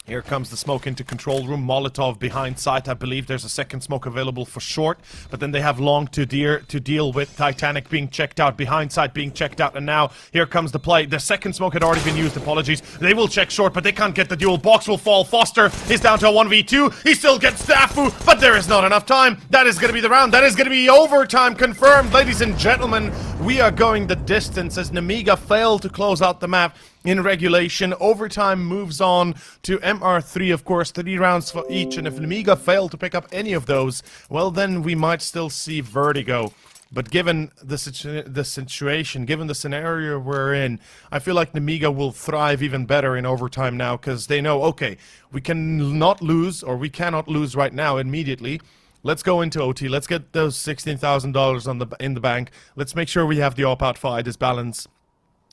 [SPEAKER 1] Here comes the smoke into control room. Molotov behind site. I believe there's a second smoke available for short. But then they have long to deal with. Titanic being checked out, behind site being checked out. And now here comes the play. The second smoke had already been used. Apologies. They will check short, but they can't get the duel. Box will fall. Foster is down to a 1v2. He still gets Dafu, but there is not enough time. That is going to be the round. That is going to be overtime confirmed. Ladies and gentlemen, we are going the distance as Nemiga failed to close out the map in regulation. Overtime moves on to MR3, of course, 3 rounds for each, and if Nemiga failed to pick up any of those, well, then we might still see Vertigo. But given the situation, given the scenario we're in, I feel like Nemiga will thrive even better in overtime now, because they know, okay, we cannot lose, or we cannot lose right now immediately. Let's go into OT. Let's get those $16,000 in the bank. Let's make sure we have the op-out for Iris Balance.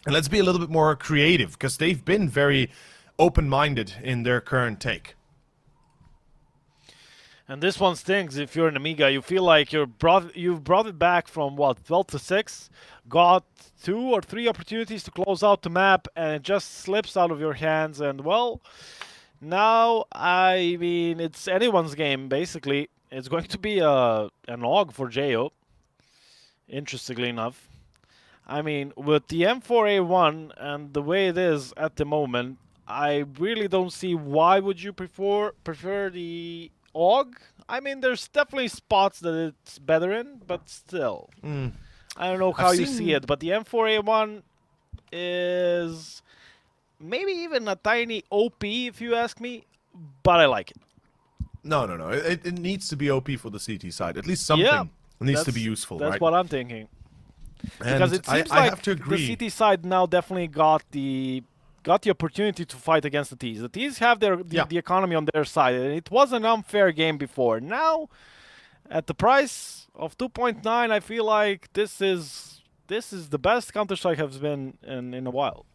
[SPEAKER 1] And let's be a little bit more creative, because they've been very open-minded in their current take.
[SPEAKER 2] And this one stings if you're an Nemiga. You feel like you've brought it back from, what, 12-6? Got 2 or 3 opportunities to close out the map, and it just slips out of your hands. And, well, Now, I mean, it's anyone's game, basically. It's going to be an AUG for JO, interestingly enough. I mean, with the M4A1 and the way it is at the moment, I really don't see why would you prefer the AUG. I mean, there's definitely spots that it's better in, but still. I don't know how you see it, but the M4A1 is maybe even a tiny OP if you ask me, but I like it.
[SPEAKER 1] No. It needs to be OP for the CT side. At least something needs to be useful,
[SPEAKER 2] that's
[SPEAKER 1] right?
[SPEAKER 2] what I'm thinking.
[SPEAKER 1] And
[SPEAKER 2] Because it seems
[SPEAKER 1] I
[SPEAKER 2] like
[SPEAKER 1] have to agree.
[SPEAKER 2] the CT side now definitely got the opportunity to fight against the Ts. The Ts have the economy on their side, and it was an unfair game before. Now, at the price of 2.9, I feel like this is the best Counter-Strike has been in a while.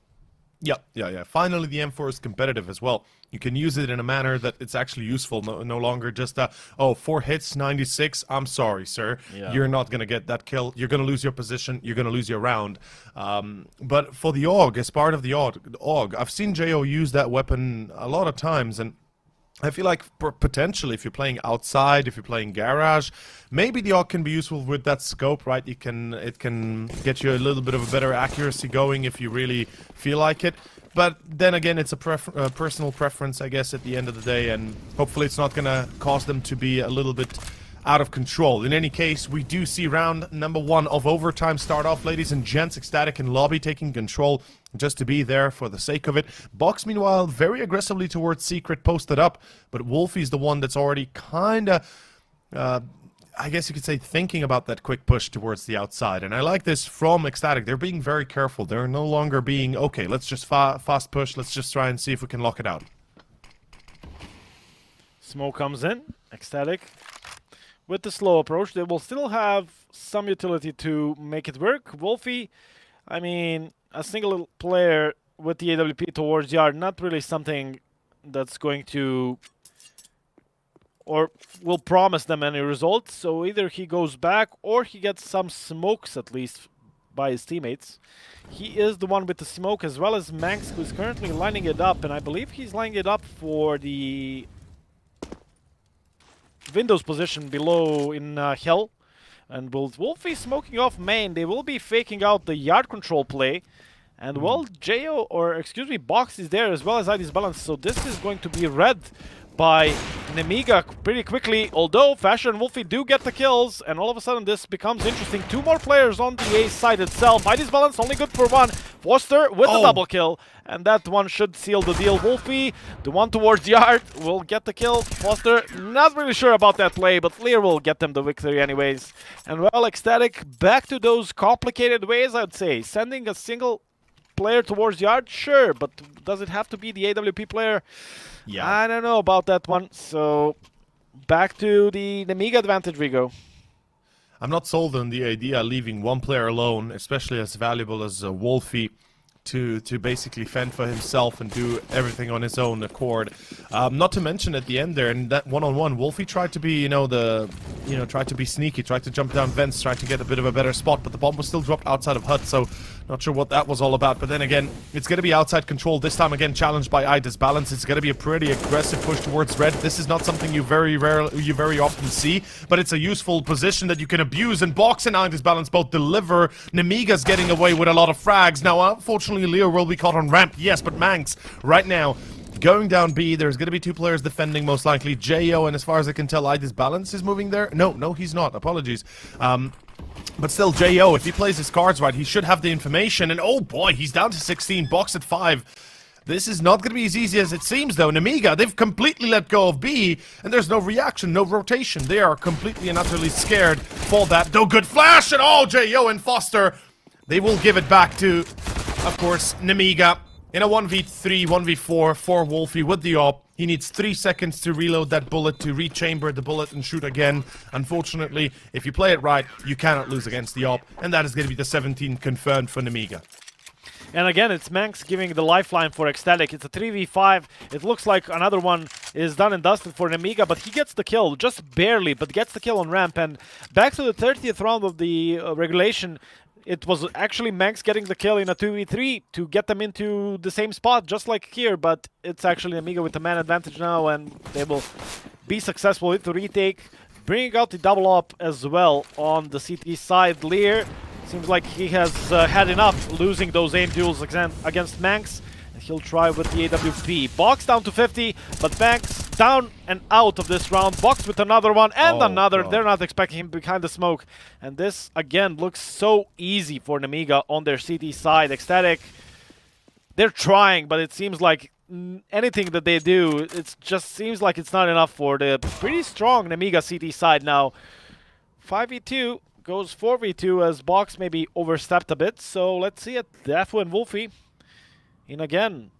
[SPEAKER 1] Yeah. Finally, the M4 is competitive as well. You can use it in a manner that it's actually useful, no longer just, 4 hits, 96, I'm sorry, sir.
[SPEAKER 2] Yeah.
[SPEAKER 1] You're not going to get that kill. You're going to lose your position. You're going to lose your round. But for the AUG, as part of the AUG, I've seen JO use that weapon a lot of times, and I feel like potentially if you're playing outside, if you're playing garage, maybe the AUG can be useful with that scope, right? It can get you a little bit of a better accuracy going if you really feel like it. But then again, it's a personal preference, I guess, at the end of the day, and hopefully it's not going to cause them to be a little bit out of control. In any case, we do see round number 1 of overtime start off, ladies and gents. ECSTATIC and Lobby taking control just to be there for the sake of it. Box, meanwhile, very aggressively towards Secret, posted up, but Wolfie's the one that's already kind of, I guess you could say, thinking about that quick push towards the outside. And I like this from ECSTATIC. They're being very careful. They're no longer being, okay, let's just fast push. Let's just try and see if we can lock it out.
[SPEAKER 2] Smoke comes in. ECSTATIC. With the slow approach, they will still have some utility to make it work. Wolfie, I mean, a single player with the AWP towards yard, not really something that's going to or will promise them any results. So either he goes back or he gets some smokes at least by his teammates. He is the one with the smoke, as well as Manx, who's currently lining it up, and I believe he's lining it up for the Windows position below in Hell. And with Wolfie smoking off main, they will be faking out the yard control play. And well, JO, or excuse me, Box is there as well as ID's balance. So this is going to be read by Nemiga pretty quickly, although Fasher and Wolfie do get the kills, and all of a sudden this becomes interesting. 2 more players on the A side itself. ID's balance only good for 1. Foster with the double kill, and that one should seal the deal. Wolfie, the one towards yard, will get the kill. Foster, not really sure about that play, but Lear will get them the victory anyways. And well, ECSTATIC back to those complicated ways, I'd say. Sending a single player towards yard, sure, but does it have to be the AWP player?
[SPEAKER 1] Yeah.
[SPEAKER 2] I don't know about that one. So back to the Nemiga advantage we go.
[SPEAKER 1] I'm not sold on the idea of leaving one player alone, especially as valuable as Wolfie, to basically fend for himself and do everything on his own accord. Not to mention at the end there, in that one-on-one, Wolfie tried to be, tried to be sneaky, tried to jump down vents, tried to get a bit of a better spot, but the bomb was still dropped outside of hut, so not sure what that was all about. But then again, it's going to be outside control, this time again challenged by IDIS balance. It's going to be a pretty aggressive push towards red. This is not something you very often see, but it's a useful position that you can abuse, and Box and IDIS balance both deliver. Nemiga's getting away with a lot of frags. Now, unfortunately, Leo will be caught on ramp, yes, but Manx, right now, going down B, there's going to be 2 players defending, most likely. JO, and as far as I can tell, IDIS balance is moving there. No, he's not. Apologies. But still, JO, if he plays his cards right, he should have the information. And oh boy, he's down to 16, Box at 5. This is not going to be as easy as it seems, though. Nemiga, they've completely let go of B, and there's no reaction, no rotation. They are completely and utterly scared for that. No good flash at all, JO and Foster. They will give it back to, of course, Nemiga. In a 1v3, 1v4 for Wolfie with the op. He needs 3 seconds to reload that bullet, to rechamber the bullet and shoot again. Unfortunately, if you play it right, you cannot lose against the op. And that is going to be the 17 confirmed for Nemiga.
[SPEAKER 2] And again, it's Manx giving the lifeline for ECSTATIC. It's a 3v5. It looks like another one is done and dusted for Nemiga, but he gets the kill, just barely, but gets the kill on ramp. And back to the 30th round of the regulation, it was actually Manx getting the kill in a 2v3 to get them into the same spot, just like here, but it's actually Nemiga with the man advantage now, and they will be successful with the retake, bringing out the double up as well on the CT side. Lear seems like he has had enough losing those aim duels against Manx. He'll try with the AWP. Box down to 50, but Manx down and out of this round. Box with another one and another. God. They're not expecting him behind the smoke. And this, again, looks so easy for Nemiga on their CT side. ECSTATIC, they're trying, but it seems like anything that they do, it just seems like it's not enough for the pretty strong Nemiga CT side now. 5v2 goes 4v2 as Box maybe overstepped a bit. So let's see it. Dafu and Wolfie in again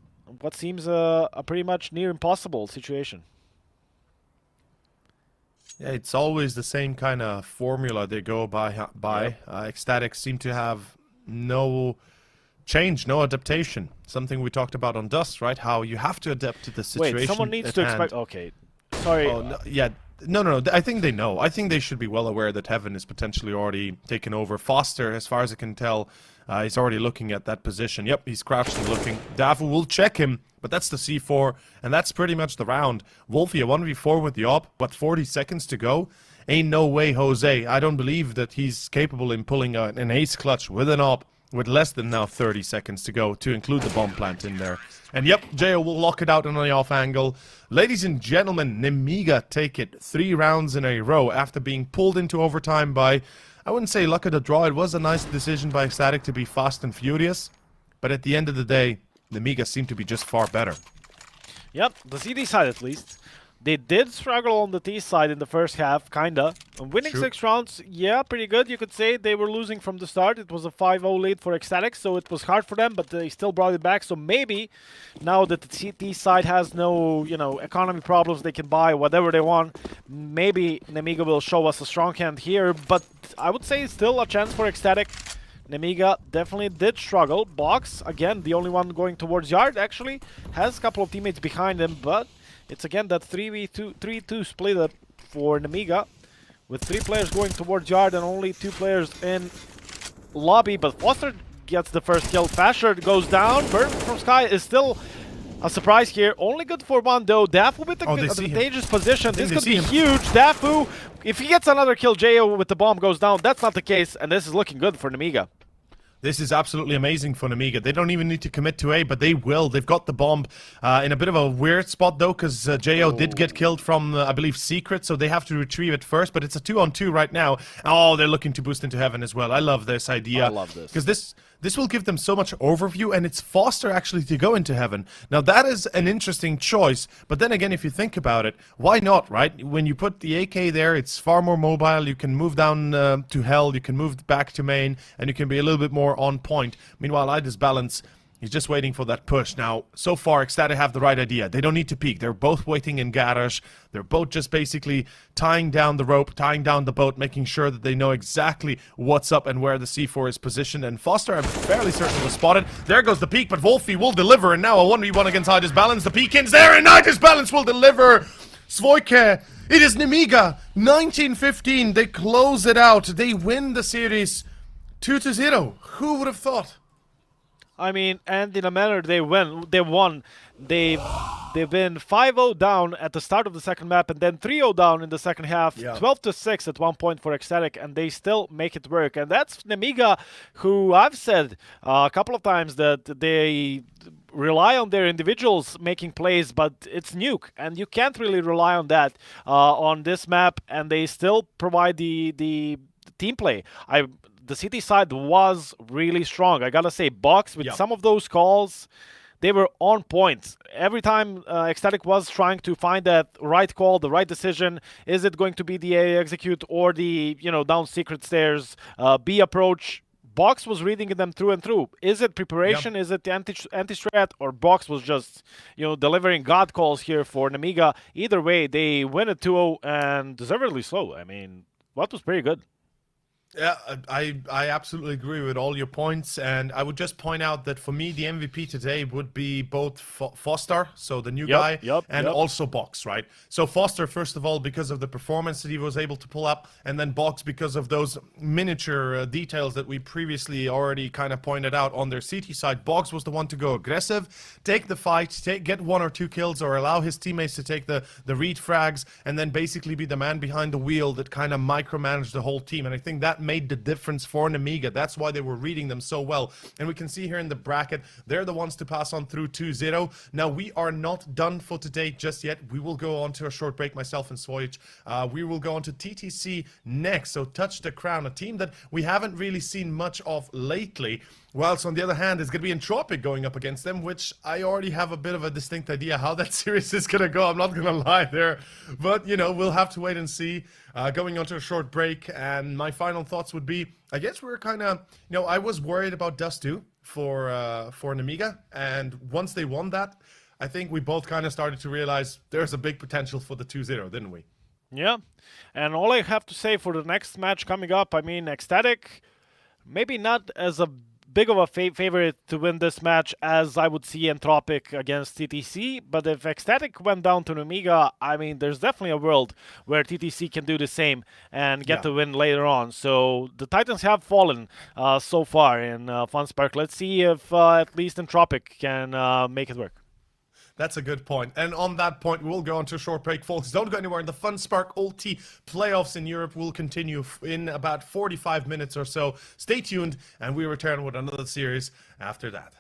[SPEAKER 2] what seems a pretty much near impossible situation.
[SPEAKER 1] Yeah, it's always the same kind of formula they go by. ECSTATIC seem to have no change, no adaptation. Something we talked about on Dust, right? How you have to adapt to the situation.
[SPEAKER 2] Wait, someone needs to expect. Okay, sorry.
[SPEAKER 1] Oh, no, yeah. No. I think they know. I think they should be well aware that Heaven is potentially already taken over. Foster, as far as I can tell, he's already looking at that position. Yep, he's crouched and looking. Dafu will check him, but that's the C4, and that's pretty much the round. Wolfie, a 1v4 with the op, but 40 seconds to go. Ain't no way, Jose. I don't believe that he's capable in pulling an ace clutch with an op with less than now 30 seconds to go, to include the bomb plant in there. And yep, JO will lock it out on the off angle. Ladies and gentlemen, Nemiga take it 3 rounds in a row after being pulled into overtime by, I wouldn't say luck of the draw. It was a nice decision by ECSTATIC to be fast and furious. But at the end of the day, Nemiga seemed to be just far better.
[SPEAKER 2] Yep, the CD side at least. They did struggle on the T side in the first half, kinda. Winning 6 rounds, yeah, pretty good. You could say they were losing from the start. It was a 5-0 lead for ECSTATIC, so it was hard for them, but they still brought it back. So maybe now that the T side has no, economy problems, they can buy whatever they want. Maybe Nemiga will show us a strong hand here, but I would say still a chance for ECSTATIC. Nemiga definitely did struggle. Box, again, the only one going towards Yard, actually, has a couple of teammates behind him, but it's again that 3v2 split up for Nemiga, with 3 players going towards Yard and only 2 players in lobby. But Foster gets the first kill. Fasher goes down. Burn from Sky is still a surprise here. Only good for 1 though. Dafu with the advantageous position. This could be huge. Dafu, if he gets another kill, JO with the bomb goes down. That's not the case, and this is looking good for Nemiga.
[SPEAKER 1] This is absolutely amazing for Nemiga. They don't even need to commit to A, but they will. They've got the bomb in a bit of a weird spot, though, because JO did get killed from, I believe, Secret, so they have to retrieve it first, but it's a 2-on-2 right now. Oh, they're looking to boost into Heaven as well. I love this idea.
[SPEAKER 2] I love this.
[SPEAKER 1] Because this will give them so much overview, and it's Foster actually to go into Heaven. Now, that is an interesting choice, but then again, if you think about it, why not, right? When you put the AK there, it's far more mobile. You can move down to Hell, you can move back to main, and you can be a little bit more on point. Meanwhile, Idis Balance, he's just waiting for that push. Now, so far, ECSTATIC have the right idea. They don't need to peek. They're both waiting in garage. They're both just basically tying down the rope, tying down the boat, making sure that they know exactly what's up and where the C4 is positioned. And Foster, I'm fairly certain, was spotted. There goes the peek, but Wolfie will deliver. And now a 1v1 against Idis Balance. The peek in's there, and Idis Balance will deliver. Svoike, it is Nemiga. 19-15. They close it out. They win the series 2-0. Who would have thought?
[SPEAKER 2] I mean, and in a manner they won. They've been 5-0 down at the start of the second map, and then 3-0 down in the second half. 12-6 at one point for ECSTATIC, and they still make it work. And that's Nemiga, who I've said a couple of times that they rely on their individuals making plays, but it's Nuke, and you can't really rely on that on this map, and they still provide the team play. The CT side was really strong. I gotta say, Box, with some of those calls, they were on point. Every time ECSTATIC was trying to find that right call, the right decision, is it going to be the A execute or the, down secret stairs, B approach? Box was reading them through and through. Is it preparation? Is it the anti-strat? Or Box was just, delivering God calls here for Nemiga? Either way, they win at 2-0 and deservedly so. I mean, what was pretty good.
[SPEAKER 1] Yeah, I absolutely agree with all your points, and I would just point out that for me, the MVP today would be both Foster, so the new guy, and also Box, right? So Foster, first of all, because of the performance that he was able to pull up, and then Box because of those miniature details that we previously already kind of pointed out on their CT side. Box was the one to go aggressive, take the fight, get 1 or 2 kills, or allow his teammates to take the read frags, and then basically be the man behind the wheel that kind of micromanaged the whole team. And I think that made the difference for Nemiga. That's why they were reading them so well. And we can see here in the bracket, they're the ones to pass on through 2-0. Now, we are not done for today just yet. We will go on to a short break, myself and Swojc. We will go on to TTC next, so Touch the Crown, a team that we haven't really seen much of lately. Whilst on the other hand, it's going to be Entropic going up against them, which I already have a bit of a distinct idea how that series is going to go. I'm not going to lie there. But, you know, we'll have to wait and see. Going on to a short break. And my final thoughts would be, I guess we're kind of, you know, I was worried about Dust 2 for Nemiga. And once they won that, I think we both kind of started to realize there's a big potential for the 2-0, didn't we?
[SPEAKER 2] Yeah. And all I have to say for the next match coming up, I mean, ECSTATIC, maybe not as a big of a favorite to win this match as I would see Entropic against TTC, but if ECSTATIC went down to Nemiga, I mean, there's definitely a world where TTC can do the same and get the win later on. So the Titans have fallen so far in Funspark. Let's see if at least Entropic can make it work.
[SPEAKER 1] That's a good point. And on that point, we'll go on to a short break, folks. Don't go anywhere. The Funspark ULTI playoffs in Europe will continue in about 45 minutes or so. Stay tuned, and we return with another series after that.